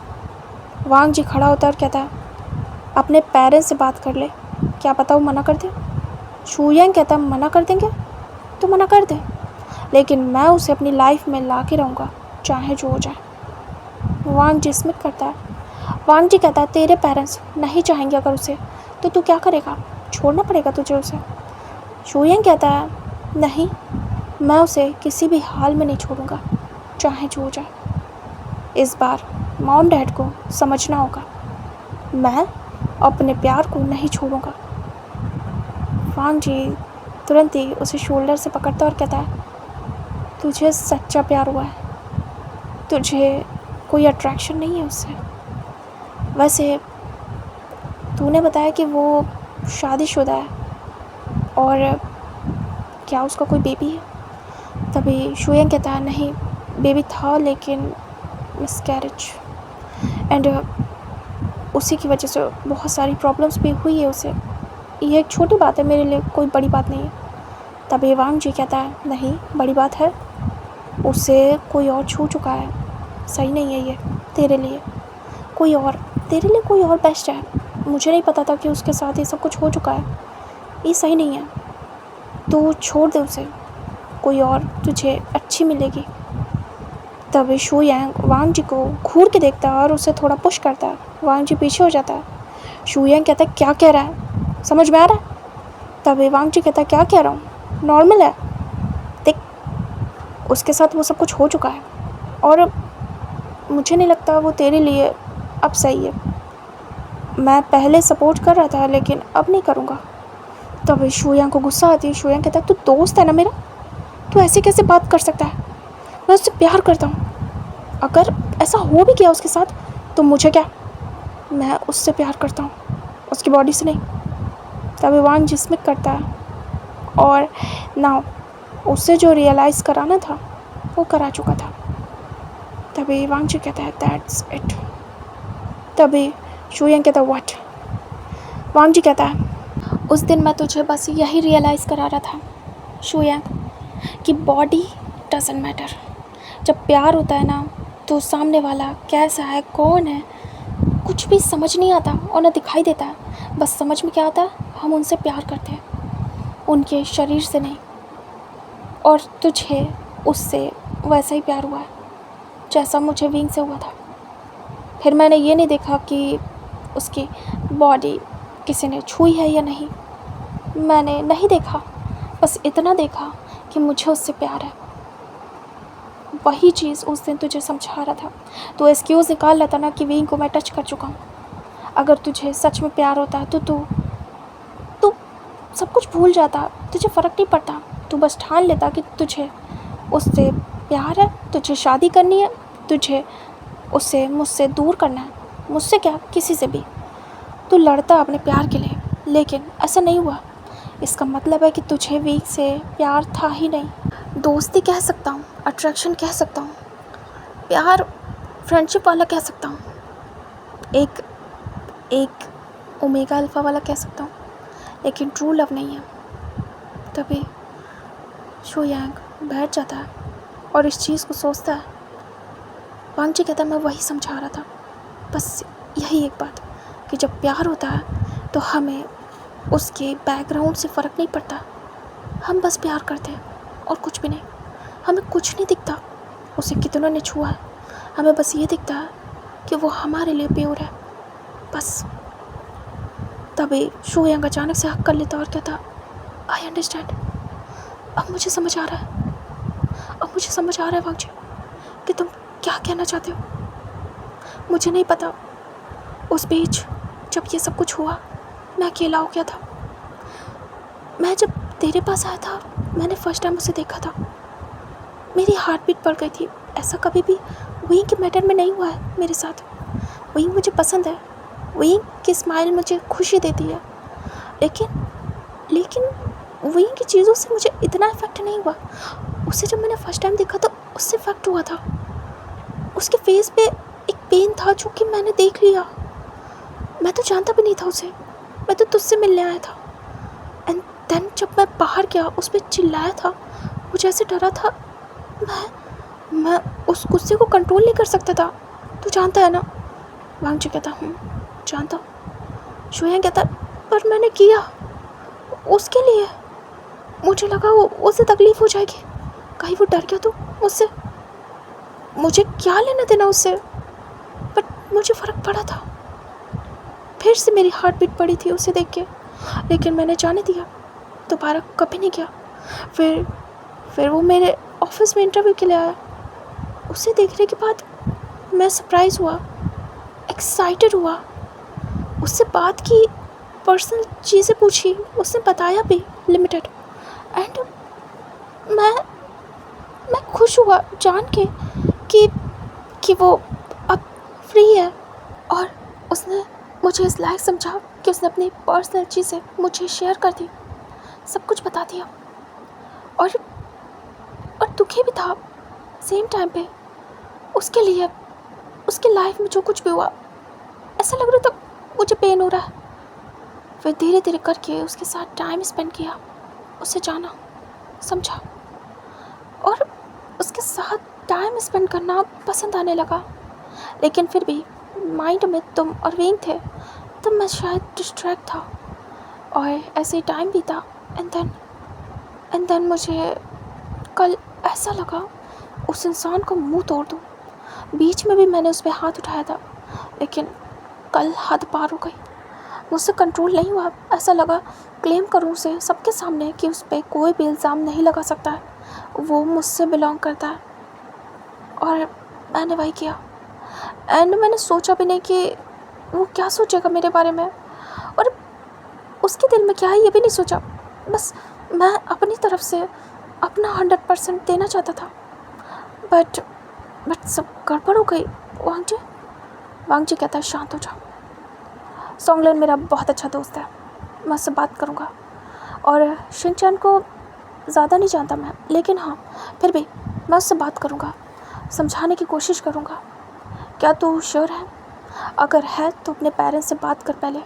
वांगची खड़ा होता है और कहता है अपने पेरेंट्स से बात कर ले, क्या पता वो मना कर दे। शोयांग कहता है मना कर देंगे तो मना कर दे, लेकिन मैं उसे अपनी लाइफ में ला के रहूँगा चाहे जो हो जाए। वांगची स्मित करता है। वांगची कहता है तेरे पेरेंट्स नहीं चाहेंगे अगर उसे तो तू क्या करेगा, छोड़ना पड़ेगा तुझे उसे। शोयांग कहता है नहीं, मैं उसे किसी भी हाल में नहीं छोड़ूंगा चाहे जो हो जाए। इस बार मॉम डैड को समझना होगा, मैं अपने प्यार को नहीं छोड़ूंगा। वांगची तुरंत ही उसे शोल्डर से पकड़ता और कहता है तुझे सच्चा प्यार हुआ है, तुझे कोई अट्रैक्शन नहीं है उससे। वैसे तूने बताया कि वो शादीशुदा है, और क्या उसका कोई बेबी है? तभी शोयांग कहता है नहीं, बेबी था लेकिन मिसकैरेज, एंड उसी की वजह से बहुत सारी प्रॉब्लम्स भी हुई है उसे। ये एक छोटी बात है मेरे लिए, कोई बड़ी बात नहीं है। तभी वांगची कहता है नहीं, बड़ी बात है, उसे कोई और छू चुका है, सही नहीं है ये तेरे लिए। तेरे लिए कोई और बेस्ट है। मुझे नहीं पता था कि उसके साथ ये सब कुछ हो चुका है, ये सही नहीं है। तू छोड़ दे उसे, कोई और तुझे अच्छी मिलेगी। तभी शोयांग वांगची को घूर के देखता है और उसे थोड़ा पुश करता है। वांगची पीछे हो जाता है। शोयांग कहता है क्या कह रहा है, समझ में आ रहा है? तभी वांगची कहता है क्या कह रहा हूँ, नॉर्मल है, देख उसके साथ वो सब कुछ हो चुका है और मुझे नहीं लगता वो तेरे लिए अब सही है। मैं पहले सपोर्ट कर रहा था लेकिन अब नहीं करूँगा। तभी शोयांग को गुस्सा आती है। शोयांग कहता है तू दोस्त है ना मेरा, तू ऐसे कैसे बात कर सकता है, मैं उससे प्यार करता हूँ। अगर ऐसा हो भी गया उसके साथ तो मुझे क्या, मैं उससे प्यार करता हूँ, उसकी बॉडी से नहीं। तभी वांग जिस्मिक करता है और ना उससे जो रियलाइज़ कराना था वो करा चुका था। तभी वांगची कहता है दैट्स इट। तभी शोयांग कहता है व्हाट? वांगची कहता है उस दिन मैं तुझे बस यही रियलाइज़ करा रहा था शोयांग कि बॉडी डजंट मैटर। जब प्यार होता है ना तो सामने वाला कैसा है, कौन है, कुछ भी समझ नहीं आता और ना दिखाई देता है। बस समझ में क्या आता है, हम उनसे प्यार करते हैं, उनके शरीर से नहीं। और तुझे उससे वैसा ही प्यार हुआ है जैसा मुझे विंग से हुआ था। फिर मैंने ये नहीं देखा कि उसकी बॉडी किसी ने छुई है या नहीं, मैंने नहीं देखा, बस इतना देखा कि मुझे उससे प्यार है। वही चीज़ उस दिन तुझे समझा रहा था। तो एक्सक्यूज़ निकाल लेता ना कि विंग को मैं टच कर चुका हूँ। अगर तुझे सच में प्यार होता तो तू सब कुछ भूल जाता, तुझे फ़र्क नहीं पड़ता। तू बस ठान लेता कि तुझे उससे प्यार है, तुझे शादी करनी है, तुझे उसे मुझसे दूर करना है, मुझसे क्या किसी से भी। तू लड़ता अपने प्यार के लिए, लेकिन ऐसा नहीं हुआ। इसका मतलब है कि तुझे वीक से प्यार था ही नहीं। दोस्ती कह सकता हूँ, अट्रैक्शन कह सकता हूँ, प्यार फ्रेंडशिप वाला कह सकता हूँ, एक एक ओमेगा अल्फ़ा वाला कह सकता हूँ, लेकिन ट्रू लव नहीं है। तभी शो यांग बैठ जाता है और इस चीज़ को सोचता है। वांग जी कहता है मैं वही समझा रहा था, बस यही एक बात कि जब प्यार होता है तो हमें उसके बैकग्राउंड से फ़र्क नहीं पड़ता, हम बस प्यार करते हैं और कुछ भी नहीं। हमें कुछ नहीं दिखता उसे कितना ने छुआ है, हमें बस ये दिखता है कि वो हमारे लिए प्योर है, बस। तभी शो यांग अचानक से हक कर लेता और कहता आई अंडरस्टैंड, अब मुझे समझ आ रहा है, अब मुझे समझ आ रहा है वांग जी कि तुम क्या कहना चाहते हो। मुझे नहीं पता उस बीच जब ये सब कुछ हुआ मैं अकेला हो गया था। मैं जब तेरे पास आया था मैंने फर्स्ट टाइम उसे देखा था, मेरी हार्ट बीट बढ़ गई थी। ऐसा कभी भी वहीं के मैटर में नहीं हुआ है मेरे साथ। वहीं मुझे पसंद है, वहीं की स्माइल मुझे खुशी देती है, लेकिन वहीं की चीज़ों से मुझे इतना इफेक्ट नहीं हुआ। उसे जब मैंने फर्स्ट टाइम देखा तो उससे इफेक्ट हुआ था। उसके फेस पे एक पेन था जो कि मैंने देख लिया। मैं तो जानता भी नहीं था उसे, मैं तो तुझसे मिलने आया था। एंड देन जब मैं बाहर गया उस पर चिल्लाया था, मुझे ऐसे डरा था, मैं उस गुस्से को कंट्रोल नहीं कर सकता था। तू जानता है ना। वांग जी कहता हूँ जानता हूँ। शो यांग कहता पर मैंने किया उसके लिए, मुझे लगा वो उसे तकलीफ़ हो जाएगी, कहीं वो डर गया तो मुझसे, मुझे क्या लेना देना उससे, बट मुझे फ़र्क पड़ा था। फिर से मेरी हार्ट बीट पड़ी थी उसे देख के, लेकिन मैंने जाने दिया, दोबारा कभी नहीं किया। फिर वो मेरे ऑफिस में इंटरव्यू के लिए आया। उसे देखने के बाद मैं सरप्राइज़ हुआ, एक्साइटेड हुआ, उससे बात की, पर्सनल चीज़ें पूछी, उसने बताया भी लिमिटेड। एंड मैं खुश हुआ जान के कि वो अब फ्री है। और उसने मुझे इस लायक समझा कि उसने अपनी पर्सनल चीज़ें मुझे शेयर कर दी, सब कुछ बता दिया। और दुखी भी था सेम टाइम पे उसके लिए। उसके लाइफ में जो कुछ भी हुआ ऐसा लग रहा था मुझे पेन हो रहा है। फिर धीरे धीरे करके उसके साथ टाइम स्पेंड किया, उसे जाना, समझा, और उसके साथ टाइम स्पेंड करना पसंद आने लगा। लेकिन फिर भी माइंड में तुम और विंग थे, तो मैं शायद डिस्ट्रैक्ट था और ऐसे ही टाइम बीता। एंड देन मुझे कल ऐसा लगा उस इंसान को मुंह तोड़ दूँ। बीच में भी मैंने उस पर हाथ उठाया था, लेकिन कल हद पार हो गई, मुझसे कंट्रोल नहीं हुआ। ऐसा लगा क्लेम करूँ उसे सबके सामने कि उस पर कोई भी इल्ज़ाम नहीं लगा सकता है, वो मुझसे बिलोंग करता है। और मैंने वही किया। एंड मैंने सोचा भी नहीं कि वो क्या सोचेगा मेरे बारे में, और उसके दिल में क्या है ये भी नहीं सोचा। बस मैं अपनी तरफ से अपना 100% देना चाहता था, बट सब गड़बड़ हो गई। वांग जी कहता है शांत हो जाओ। सोंगलिन मेरा बहुत अच्छा दोस्त है, मैं उससे बात करूँगा। और शिनचैन को ज़्यादा नहीं जानता मैं, लेकिन हाँ फिर भी मैं उससे बात करूँगा, समझाने की कोशिश करूँगा। क्या तू श्योर है? अगर है तो अपने पेरेंट्स से बात कर पहले,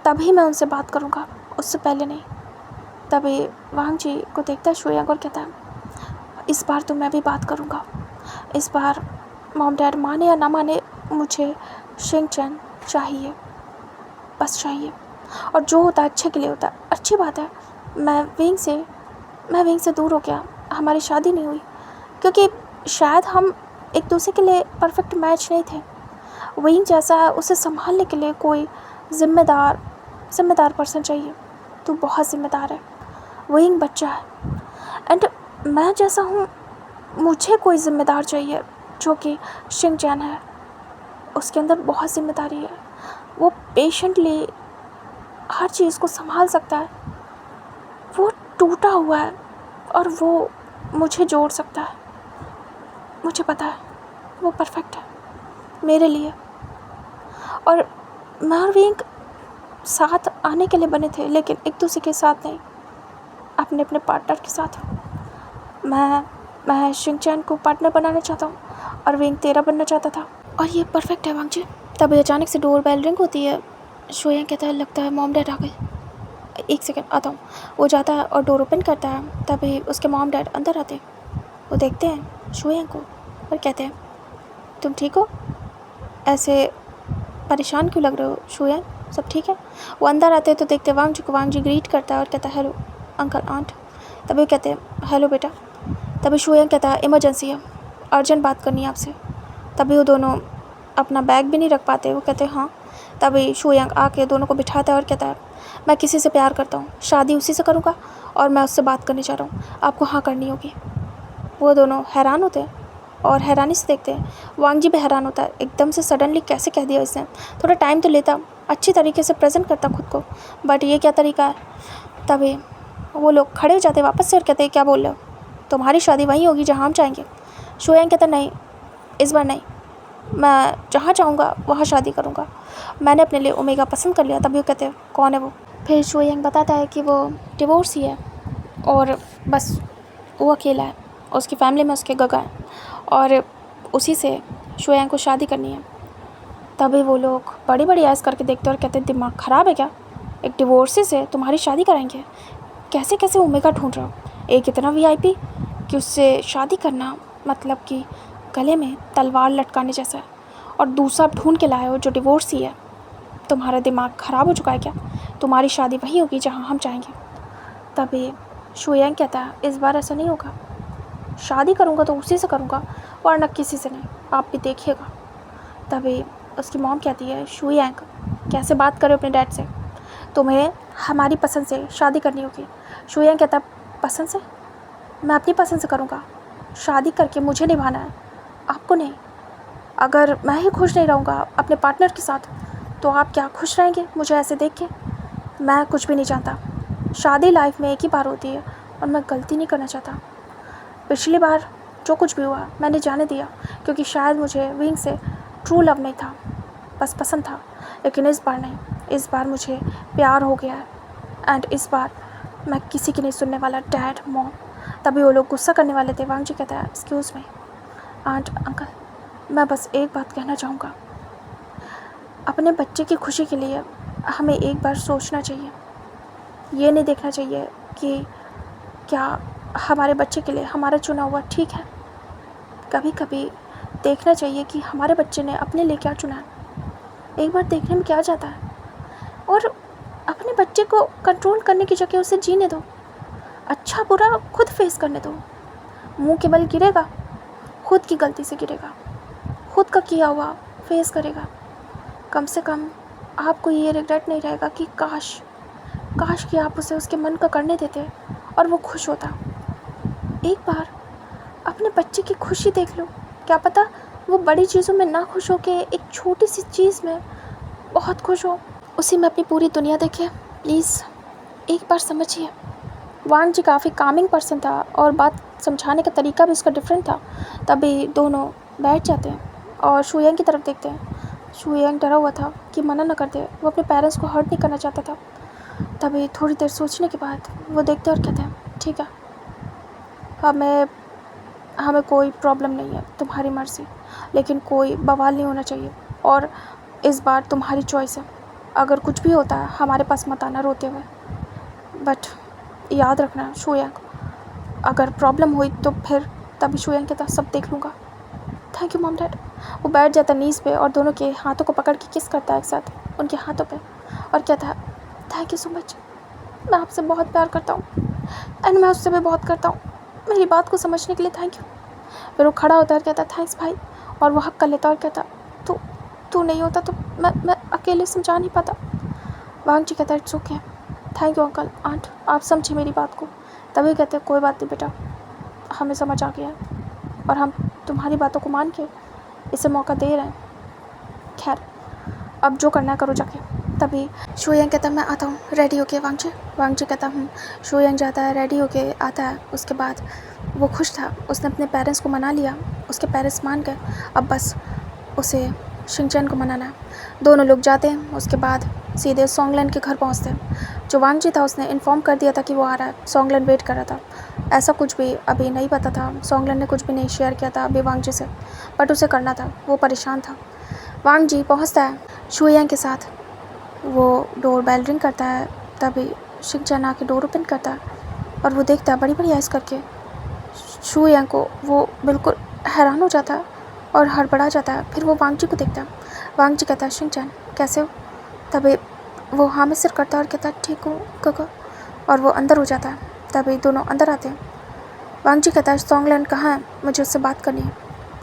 तभी मैं उनसे बात करूँगा, उससे पहले नहीं। तभी वांग जी को देखता है शो यांग और कहता है इस बार तो मैं भी बात करूँगा। इस बार मॉम डैड माने या ना माने, मुझे शिनचैन चाहिए, बस चाहिए। और जो होता है अच्छे के लिए होता है। अच्छी बात है मैं विंग से दूर हो गया, हमारी शादी नहीं हुई, क्योंकि शायद हम एक दूसरे के लिए परफेक्ट मैच नहीं थे। विंग जैसा उसे संभालने के लिए कोई ज़िम्मेदार पर्सन चाहिए। तू बहुत ज़िम्मेदार है, विंग बच्चा है। एंड मैं जैसा हूँ, मुझे कोई ज़िम्मेदार चाहिए, जो कि शिनचैन है। उसके अंदर बहुत ज़िम्मेदारी है, वो पेशेंटली हर चीज़ को संभाल सकता है। वो टूटा हुआ है और वो मुझे जोड़ सकता है। मुझे पता है वो परफेक्ट है मेरे लिए, और मैं और विंग साथ आने के लिए बने थे, लेकिन एक दूसरे के साथ नहीं, अपने अपने पार्टनर के साथ। मैं शिनचैन को पार्टनर बनाना चाहता हूँ और विंग तेरा बनना चाहता था, और ये परफेक्ट है वांगजी। तभी अचानक से डोर बेल रिंग होती है। शोयंग कहता है लगता है मॉम डैड आ गए, एक सेकंड आता हूँ। वो जाता है और डोर ओपन करता है। तभी उसके मॉम डैड अंदर आते हैं। वो देखते हैं शोयंग को और कहते हैं तुम ठीक हो, ऐसे परेशान क्यों लग रहे हो शोयंग, सब ठीक है? वो अंदर आते हैं तो देखते हैं वांगजी को। वांगजी ग्रीट करता है और कहता है हेलो अंकल आंट। तभी वो कहते हैं हेलो बेटा। तभी शोयंग कहता है इमरजेंसी है, अर्जेंट बात करनी है आपसे। तभी वो दोनों अपना बैग भी नहीं रख पाते। वो कहते हैं हाँ। तभी शोयंग आके दोनों को बिठाता है और कहता है मैं किसी से प्यार करता हूँ, शादी उसी से करूँगा और मैं उससे बात करने जा रहा हूँ, आपको हाँ करनी होगी। वो दोनों हैरान होते हैं और हैरानी से देखते हैं। वांगजी भी हैरान होता है, एकदम से सडनली कैसे कह दिया इसने। थोड़ा टाइम तो लेता, अच्छी तरीके से प्रेजेंट करता खुद को, बट ये क्या तरीका है। तभी वो लोग खड़े हो जाते हैं वापस से और कहते हैं क्या बोल रहे हो, तुम्हारी शादी वहीं होगी जहाँ हम चाहेंगे। शोयंग कहता नहीं, इस बार नहीं, मैं जहाँ चाहूँगा वहाँ शादी करूँगा, मैंने अपने लिए ओमेगा पसंद कर लिया। तभी वो कहते हैं कौन है वो। फिर शोयंग बताता है कि वो डिवोर्स ही है और बस वो अकेला है, उसकी फैमिली में उसके गगा हैं और उसी से शोयंग को शादी करनी है। तभी वो लोग बड़ी बड़ी ऐस करके देखते हैं और कहते हैं दिमाग ख़राब है क्या, एक डिवोर्सी से तुम्हारी शादी कराएंगे, कैसे कैसे ओमेगा ढूंढ रहे हो, एक इतना वीआईपी कि उससे शादी करना मतलब कि गले में तलवार लटकाने जैसा है, और दूसरा ढूंढ के लाए हो जो डिवोर्सी है। तुम्हारा दिमाग ख़राब हो चुका है क्या, तुम्हारी शादी वहीं होगी जहाँ हम चाहेंगे। तभी शोयंग कहता है इस बार ऐसा नहीं होगा, शादी करूँगा तो उसी से करूँगा वरना किसी से नहीं, आप भी देखिएगा। तभी उसकी मॉम कहती है शोयंग कैसे बात करे अपने डैड से, तुम्हें हमारी पसंद से शादी करनी होगी। शोयंग कहता पसंद से, मैं अपनी पसंद से करूँगा, शादी करके मुझे निभाना है, आपको नहीं। अगर मैं ही खुश नहीं रहूँगा अपने पार्टनर के साथ तो आप क्या खुश रहेंगे मुझे ऐसे देख के। मैं कुछ भी नहीं चाहता, शादी लाइफ में एक ही बार होती है और मैं गलती नहीं करना चाहता। पिछली बार जो कुछ भी हुआ मैंने जाने दिया क्योंकि शायद मुझे विंग से ट्रू लव नहीं था, बस पसंद था, लेकिन इस बार नहीं, इस बार मुझे प्यार हो गया है एंड इस बार मैं किसी की नहीं सुनने वाला डैड मॉम। तभी वो लोग गुस्सा करने वाले थे। वांगजी कहता है एक्सक्यूज़ मी आंट अंकल, मैं बस एक बात कहना चाहूँगा, अपने बच्चे की खुशी के लिए हमें एक बार सोचना चाहिए, ये नहीं देखना चाहिए कि क्या हमारे बच्चे के लिए हमारा चुना हुआ ठीक है। कभी कभी देखना चाहिए कि हमारे बच्चे ने अपने लिए क्या चुना है, एक बार देखने में क्या जाता है, और अपने बच्चे को कंट्रोल करने की जगह उसे जीने दो, अच्छा बुरा खुद फेस करने दो। मुंह के बल गिरेगा, खुद की गलती से गिरेगा, खुद का किया हुआ फेस करेगा। कम से कम आपको ये रिग्रेट नहीं रहेगा कि काश कि आप उसे उसके मन का करने देते और वो खुश होता। एक बार अपने बच्चे की खुशी देख लो, क्या पता वो बड़ी चीज़ों में ना खुश हो के एक छोटी सी चीज़ में बहुत खुश हो, उसी में अपनी पूरी दुनिया देखे। प्लीज़ एक बार समझिए। वांगजी काफ़ी कामिंग पर्सन था और बात समझाने का तरीका भी उसका डिफरेंट था। तभी दोनों बैठ जाते हैं और शोयंग की तरफ देखते हैं। शोयंग डरा हुआ था कि मना न कर दे, वो अपने पेरेंट्स को हर्ट नहीं करना चाहता था। तभी थोड़ी देर सोचने के बाद वो देखते और कहते हैं ठीक है, हमें कोई प्रॉब्लम नहीं है, तुम्हारी मर्ज़ी, लेकिन कोई बवाल नहीं होना चाहिए, और इस बार तुम्हारी चॉइस है, अगर कुछ भी होता है हमारे पास मत आना रोते हुए, बट याद रखना शोयंग, अगर प्रॉब्लम हुई तो फिर। तभी शोयंग कहता सब देख लूँगा। Thank you mom dad. वो बैठ जाता नीज़ पे और दोनों के हाथों को पकड़ के किस करता है एक साथ उनके हाथों पे, और कहता है थैंक यू सो मच, मैं आपसे बहुत प्यार करता हूँ एंड मैं उससे भी बहुत करता हूँ, मेरी बात को समझने के लिए थैंक यू। फिर वो खड़ा होता है और कहता थैंक्स भाई, और वो हक कर लेता और कहता तू नहीं होता तो मैं अकेले समझा नहीं पाता। वांगजी कहता it's okay, thank you uncle aunt, आप समझे मेरी बात को। तभी कहते कोई बात नहीं बेटा, हमें समझ आ गया है और हम तुम्हारी बातों को मान के इसे मौका दे रहे हैं, खैर अब जो करना है करो जाके। तभी शुयंग कहता मैं आता हूँ रेडी होके वांगजी। वांगजी कहता शुयंग जाता है, रेडी होके आता है। उसके बाद वो खुश था, उसने अपने पेरेंट्स को मना लिया, उसके पेरेंट्स मान गए, अब बस उसे शिनचैन को मनाना है। दोनों लोग जाते हैं, उसके बाद सीधे सोंगलन के घर पहुंचते हैं। जो वांगजी था उसने इन्फॉर्म कर दिया था कि वो आ रहा है, सोंगलन वेट कर रहा था। ऐसा कुछ भी अभी नहीं पता था, सोंगलन ने कुछ भी नहीं शेयर किया था अभी वांगजी से, बट उसे करना था, वो परेशान था। वांगजी पहुंचता है शुयंग के साथ, वो डोर बेल रिंग करता है, तभी शिनचैन आके डोर ओपन करता है और वो देखता है बड़ी बड़ी आइज़ करके शुयंग को। वो बिल्कुल हैरान हो जाता है और हड़बड़ा जाता है। फिर वो वांगजी को देखता है। वांगजी कहता है शिनचैन कैसे हो? तभी वो हाँ में सिर करता है और कहता है ठीक हूँ काका, और वो अंदर हो जाता है। तभी दोनों अंदर आते हैं। वांगजी कहता है सोंगलन कहाँ है, मुझे उससे बात करनी है।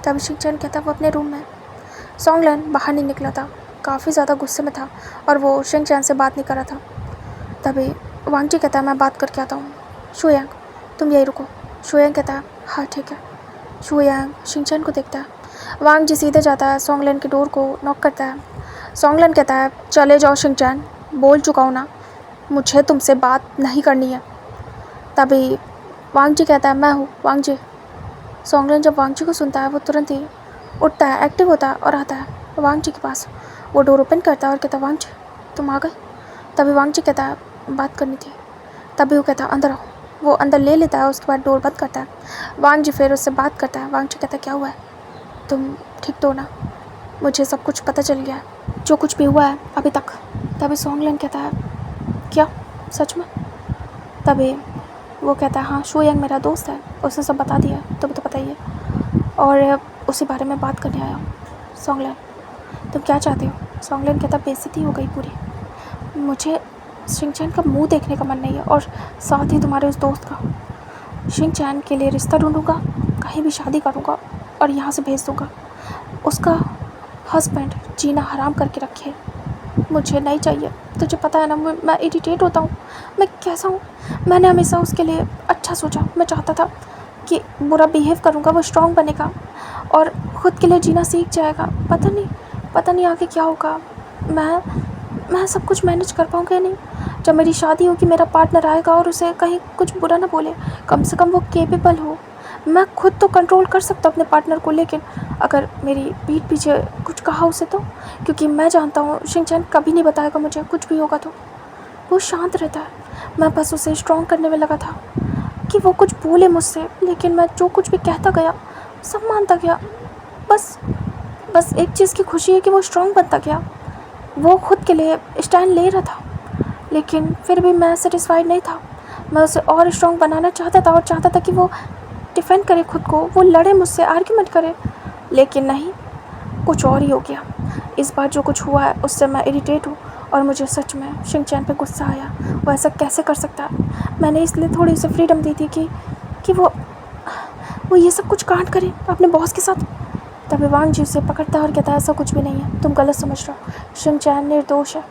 तभी शिनचैन कहता है वो अपने रूम में है। सोंगलन बाहर नहीं निकला था, काफ़ी ज़्यादा गुस्से में था और वो शिनचैन से बात नहीं कर रहा था। तभी वांगजी कहता है मैं बात करके आता हूँ, शुयंग तुम यही रुको। शुयंग कहता है हाँ ठीक है। शुयंग शिनचैन को देखता है। वांगजी सीधे जाता है, सोंगलन की डोर को नॉक करता है। सोंगलन कहता है चले जाओ शिनचैन, बोल चुका हूँ ना, मुझे तुमसे बात नहीं करनी है। तभी वांगजी कहता है मैं हूँ वांगजी। सोंगलन जब वांगजी को सुनता है वो तुरंत ही उठता है, एक्टिव होता है और आता है वांगजी के पास। वो डोर ओपन करता है और कहता है वांगजी तुम आ गए। तभी वांगजी कहता है बात करनी थी। तभी वो कहता है अंदर आओ। वो अंदर ले लेता है, उसके बाद डोर बंद करता है। वांगजी फिर उससे बात करता है। वांगजी कहता है क्या हुआ है, तुम ठीक तो हो ना? मुझे सब कुछ पता चल गया है, जो कुछ भी हुआ है अभी तक। तभी सोंगलन कहता है क्या सच में? तभी वो कहता है हाँ शुयंग मेरा दोस्त है, उसने सब बता दिया है, तुम्हें तो पता ही है, और उसी बारे में बात करने आया हूँ। सोंगलन तुम क्या चाहते हो? सोंगलन कहता बेइज्जती हो गई पूरी, मुझे शिनचैन का मुंह देखने का मन नहीं है और साथ ही तुम्हारे उस दोस्त का। शिनचैन के लिए रिश्ता ढूंढूंगा, कहीं भी शादी करूंगा और यहाँ से भेज दूंगा। उसका हस्बैंड जीना हराम करके रखे, मुझे नहीं चाहिए। तुझे पता है ना मैं इरिटेट होता हूँ, मैं कैसा हूँ। मैंने हमेशा उसके लिए अच्छा सोचा, मैं चाहता था कि बुरा बिहेव करूँगा वो स्ट्रॉन्ग बनेगा और ख़ुद के लिए जीना सीख जाएगा। पता नहीं आगे क्या होगा, मैं सब कुछ मैनेज कर पाऊँगा या नहीं। जब मेरी शादी होगी मेरा पार्टनर आएगा और उसे कहीं कुछ बुरा ना बोले, कम से कम वो केपेबल हो। मैं खुद तो कंट्रोल कर सकता हूँ अपने पार्टनर को, लेकिन अगर मेरी पीठ पीछे कुछ कहा उसे तो, क्योंकि मैं जानता हूँ शिनचैन कभी नहीं बताएगा मुझे, कुछ भी होगा तो वो शांत रहता है। मैं बस उसे स्ट्रॉन्ग करने में लगा था कि वो कुछ बोले मुझसे, लेकिन मैं जो कुछ भी कहता गया सब मानता गया। बस एक चीज़ की खुशी है कि वो स्ट्रॉन्ग बनता गया, वो खुद के लिए स्टैंड ले रहा था, लेकिन फिर भी मैं सेटिस्फाइड नहीं था। मैं उसे और स्ट्रॉन्ग बनाना चाहता था और चाहता था कि वो डिफेंड करे खुद को, वो लड़े मुझसे, आर्ग्यूमेंट करे, लेकिन नहीं, कुछ और ही हो गया। इस बार जो कुछ हुआ है उससे मैं इरिटेट हूँ और मुझे सच में शिनचैन पे गुस्सा आया। वो ऐसा कैसे कर सकता है? मैंने इसलिए थोड़ी उसे फ्रीडम दी थी कि वो ये सब कुछ कांड करे अपने बॉस के साथ। तभी वांगजी उसे पकड़ता है और कहता है ऐसा कुछ भी नहीं है, तुम गलत समझ रहे हो। शिनचैन निर्दोष है,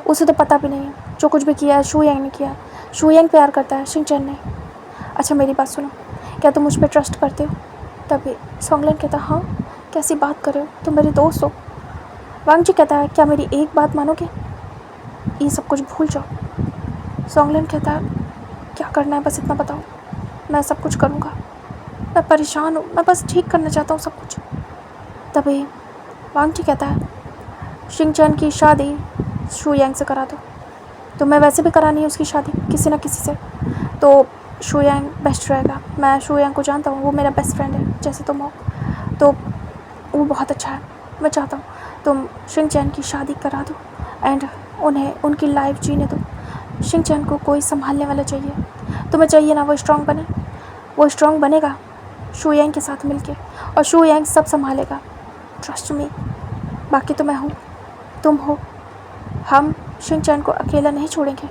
उसे तो पता भी नहीं है जो कुछ भी किया है शुयंग ने किया है। शुयंग प्यार करता है, शिनचैन नहीं। अच्छा मेरी बात सुनो, क्या तुम मुझ पर ट्रस्ट करते हो? तभी सोंगलन कहता हाँ, कैसी बात कर रहे हो, तुम मेरे दोस्त हो। वांगजी कहता है क्या मेरी एक बात मानोगे, ये सब कुछ भूल जाओ। सोंगलन कहता है क्या करना है बस इतना बताओ, मैं सब कुछ करूँगा। मैं परेशान हूँ, मैं बस ठीक करना चाहता हूँ सब कुछ। तभी वांगजी कहता है शिनचैन की शादी शुयंग से करा दो। तो मैं वैसे भी करानी है उसकी शादी किसी न किसी से, तो शुयंग बेस्ट रहेगा। मैं शुयंग को जानता हूँ, वो मेरा बेस्ट फ्रेंड है जैसे तुम हो, तो वो बहुत अच्छा है। मैं चाहता हूँ तुम शिनचैन की शादी करा दो एंड उन्हें उनकी लाइफ जीने दो। शिनचैन को कोई संभालने वाला चाहिए, तुम्हें चाहिए ना वो स्ट्रॉन्ग बने। वो स्ट्रॉन्ग बनेगा शुयंग के साथ मिलके और शुयंग सब संभालेगा, ट्रस्ट मी। बाकी तो मैं हूँ, तुम हो, हम शिनचैन को अकेला नहीं छोड़ेंगे।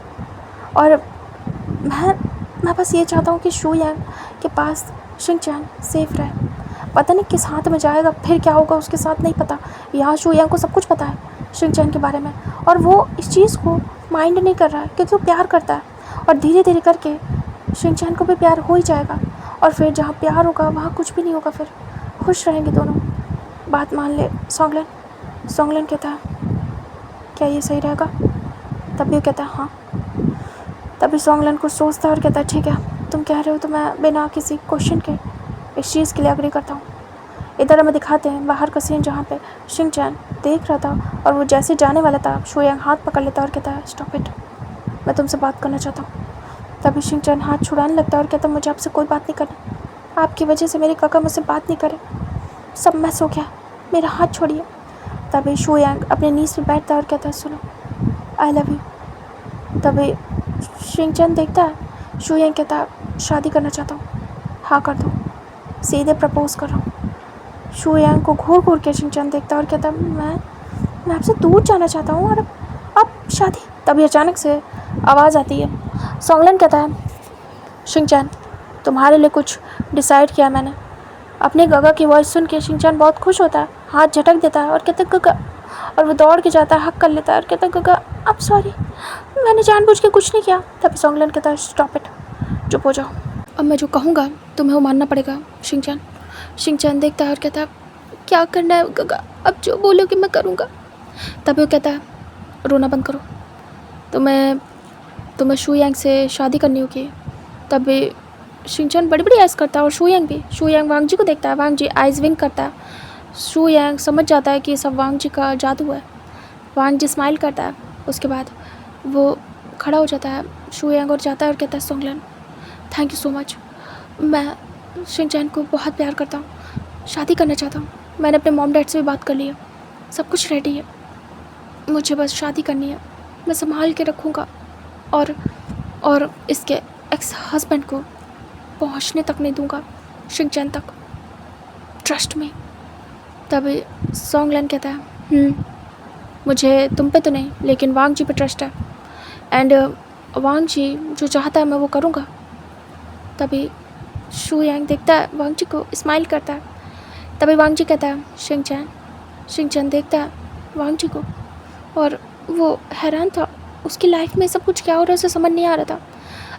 और मैं बस ये चाहता हूँ कि शुयंग के पास शिनचैन सेफ रहे। पता नहीं किस हाथ में जाएगा, फिर क्या होगा उसके साथ नहीं पता। यहाँ शुयंग को सब कुछ पता है शिनचैन के बारे में और वो इस चीज़ को माइंड नहीं कर रहा है क्योंकि वो प्यार करता है, और धीरे धीरे करके शिनचैन को भी प्यार हो ही जाएगा और फिर जहाँ प्यार होगा वहाँ कुछ भी नहीं होगा, फिर खुश रहेंगे दोनों। बात मान ले सोंगलन। सोंगलन कहता है क्या ये सही रहेगा? तभी वो कहता है हाँ। तभी सोंगलन कुछ सोचता है और कहता है ठीक है, तुम कह रहे हो तो मैं बिना किसी क्वेश्चन के इस चीज़ के लिए एग्री करता हूँ। इधर हमें दिखाते हैं बाहर का सीन जहाँ पे शिनचैन देख रहा था और वो जैसे जाने वाला था, शू यांग हाथ पकड़ लेता और कहता है स्टॉप इट, मैं तुमसे बात करना चाहता हूँ। तभी शिनचैन हाथ छुड़ाने लगता है और कहता मुझे आपसे कोई बात नहीं करनी, आपकी वजह से मेरे काका मुझसे बात नहीं करे, सब मैस हो गया, मेरा हाथ छोड़िए। तभी शू यांग अपने नीज पे बैठता है और कहता है सुनो, आई लव यू। तभी शिनचैन देखता है, शू यांग कहता है शादी करना चाहता हूँ, हाँ कर दो, सीधे प्रपोज कर रहा हूँ। शू यांग को घूर घूर के शिनचैन देखता है और कहता मैं आपसे दूर जाना चाहता हूँ और अब शादी। तभी अचानक से आवाज़ आती है। सोंगलन कहता है शिनचैन तुम्हारे लिए कुछ डिसाइड किया मैंने। अपने गगा की वॉइस सुन के शिनचैन बहुत खुश होता है, हाथ झटक देता है और कहता है गगा, और वो दौड़ के जाता है, हक कर लेता है और कहता है गगा अब सॉरी, मैंने जानबूझ के कुछ नहीं किया। तभी सोंगलन कहता है स्टॉप इट, चुप हो जाओ, अब मैं जो कहूँगा तुम्हें वो मानना पड़ेगा शिनचैन। शिनचैन देखता है और कहता है क्या करना है गगा, अब जो बोलोगे मैं करूँगा। तभी वो कहता है रोना बंद करो, तुम्हें शू यांग से शादी करनी होगी। तभी शिनचैन बड़ी बड़ी ऐस करता है और शू यांग भी। शू यांग वांग जी को देखता है, वांग जी आइज़ विंक करता है। शू यांग समझ जाता है कि ये सब वांग जी का जादू है। वांग जी स्माइल करता है, उसके बाद वो खड़ा हो जाता है शू यांग और जाता है और कहता है सोंगलन थैंक यू सो मच, मैं शिनचैन को बहुत प्यार करता हूँ, शादी करना चाहता हूँ। मैंने अपने मॉम डैड से भी बात कर ली है, सब कुछ रेडी है, मुझे बस शादी करनी है, मैं संभाल के रखूँगा और इसके एक्स हस्बैंड को पहुँचने तक नहीं दूँगा शिनचैन तक, ट्रस्ट में। तभी सोंगलन कहता है मुझे तुम पे तो नहीं लेकिन वांग जी पे ट्रस्ट है, एंड वांग जी जो चाहता है मैं वो करूँगा। तभी शू यांग देखता है वांग जी को, स्माइल करता है। तभी वांग जी कहता है शिनचैन देखता है वांग जी को और वो हैरान था, उसकी लाइफ में सब कुछ क्या हो रहा है उसे समझ नहीं आ रहा था।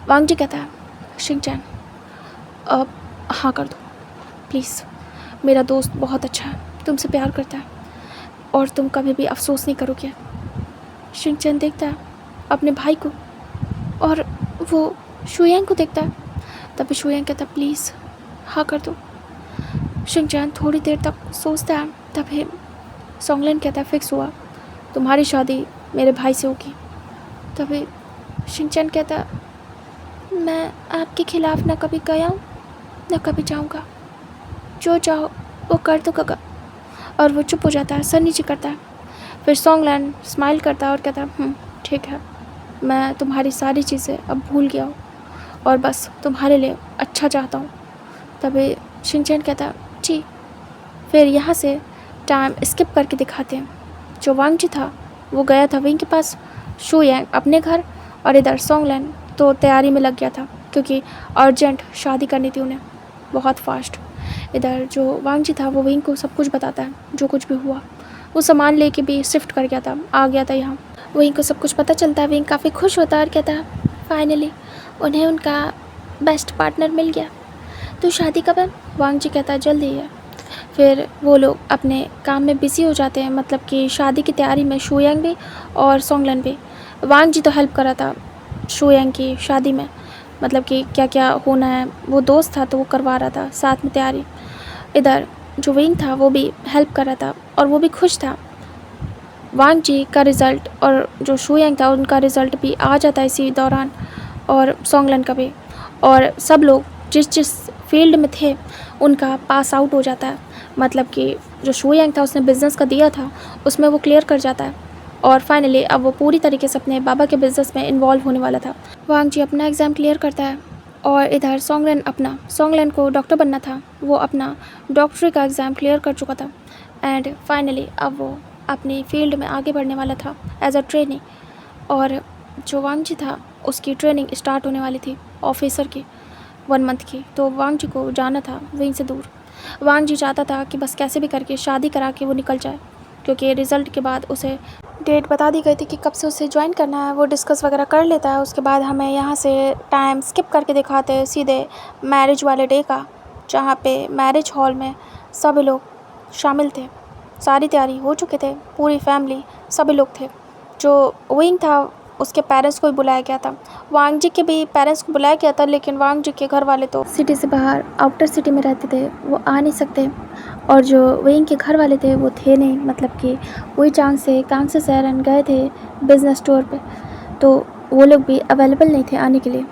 वांग जी कहता है शिनचैन अब हाँ कर दो प्लीज़, मेरा दोस्त बहुत अच्छा है, तुमसे प्यार करता है और तुम कभी भी अफसोस नहीं करोगे। शिनचैन देखता है अपने भाई को और वो शू यांग को देखता है। तभी शू यांग कहता है प्लीज़ हाँ कर दो। शिनचैन थोड़ी देर तक सोचता है। तभी सोंगलन कहता है फिक्स हुआ, तुम्हारी शादी मेरे भाई से होगी। तभी शिनचैन कहता है मैं आपके खिलाफ़ ना कभी गया हूँ ना कभी जाऊँगा, जो चाहो वो कर दो गगा। और वो चुप हो जाता है, सर नीचे करता है। फिर सोंगलन स्माइल करता है और कहता है ठीक है, मैं तुम्हारी सारी चीज़ें अब भूल गया हूँ और बस तुम्हारे लिए अच्छा चाहता हूँ। तभी शिनचैन कहता है जी। फिर यहाँ से टाइम स्किप करके दिखाते हैं, जो वांग जी था वो गया था विंग के पास, शू यांग अपने घर, और इधर सोंगलन तो तैयारी में लग गया था क्योंकि अर्जेंट शादी करनी थी उन्हें, बहुत फास्ट। इधर जो वांग जी था वो विंग को सब कुछ बताता है, जो कुछ भी हुआ। वो सामान लेके भी शिफ्ट कर गया था, आ गया था यहाँ। विंग को सब कुछ पता चलता है, विंग काफ़ी खुश होता है और कहता है फाइनली उन्हें उनका बेस्ट पार्टनर मिल गया, तो शादी कब है? वांग जी कहता है जल्दी है। फिर वो लोग अपने काम में बिज़ी हो जाते हैं, मतलब कि शादी की तैयारी में शू यांग भी और सोंगलन भी। वांग जी तो हेल्प कर रहा था शू यांग की शादी में, मतलब कि क्या क्या होना है, वो दोस्त था तो वो करवा रहा था साथ में तैयारी। इधर जो विंग था वो भी हेल्प कर रहा था और वो भी खुश था। वांग जी का रिज़ल्ट और जो शू यांग था उनका रिज़ल्ट भी आ जाता है इसी दौरान, और सोंगलन का भी, और सब लोग जिस जिस फील्ड में थे उनका पास आउट हो जाता है। मतलब कि जो शू यांग था उसने बिज़नेस का दिया था उसमें वो क्लियर कर जाता है, और फाइनली अब वो पूरी तरीके से अपने बाबा के बिज़नेस में इन्वॉल्व होने वाला था। वांग जी अपना एग्ज़ाम क्लियर करता है और इधर सोंगलन को डॉक्टर बनना था, वो अपना डॉक्टरी का एग्ज़ाम क्लियर कर चुका था, एंड फाइनली अब वो अपनी फील्ड में आगे बढ़ने वाला था एज अ ट्रेनी। और जो वांग जी था उसकी ट्रेनिंग स्टार्ट होने वाली थी ऑफिसर की 1 मंथ की, तो वांग जी को जाना था वहीं से दूर। वांग जी चाहता था कि बस कैसे भी करके शादी करा के वो निकल जाए, क्योंकि रिज़ल्ट के बाद उसे डेट बता दी गई थी कि कब से उसे ज्वाइन करना है, वो डिस्कस वगैरह कर लेता है। उसके बाद हमें यहाँ से टाइम स्किप करके दिखाते हैं सीधे मैरिज वाले डे का, जहाँ पे मैरिज हॉल में सभी लोग शामिल थे, सारी तैयारी हो चुके थे, पूरी फैमिली सभी लोग थे। जो विंग था उसके पेरेंट्स को भी बुलाया गया था। वांग जी के भी पेरेंट्स को बुलाया गया था, लेकिन वांग जी के घर वाले तो सिटी से बाहर आउटर सिटी में रहते थे, वो आ नहीं सकते। और जो वेइंग के घर वाले थे वो थे नहीं, मतलब कि वही कांग से शहर गए थे बिज़नेस टूर पे, तो वो लोग भी अवेलेबल नहीं थे आने के लिए।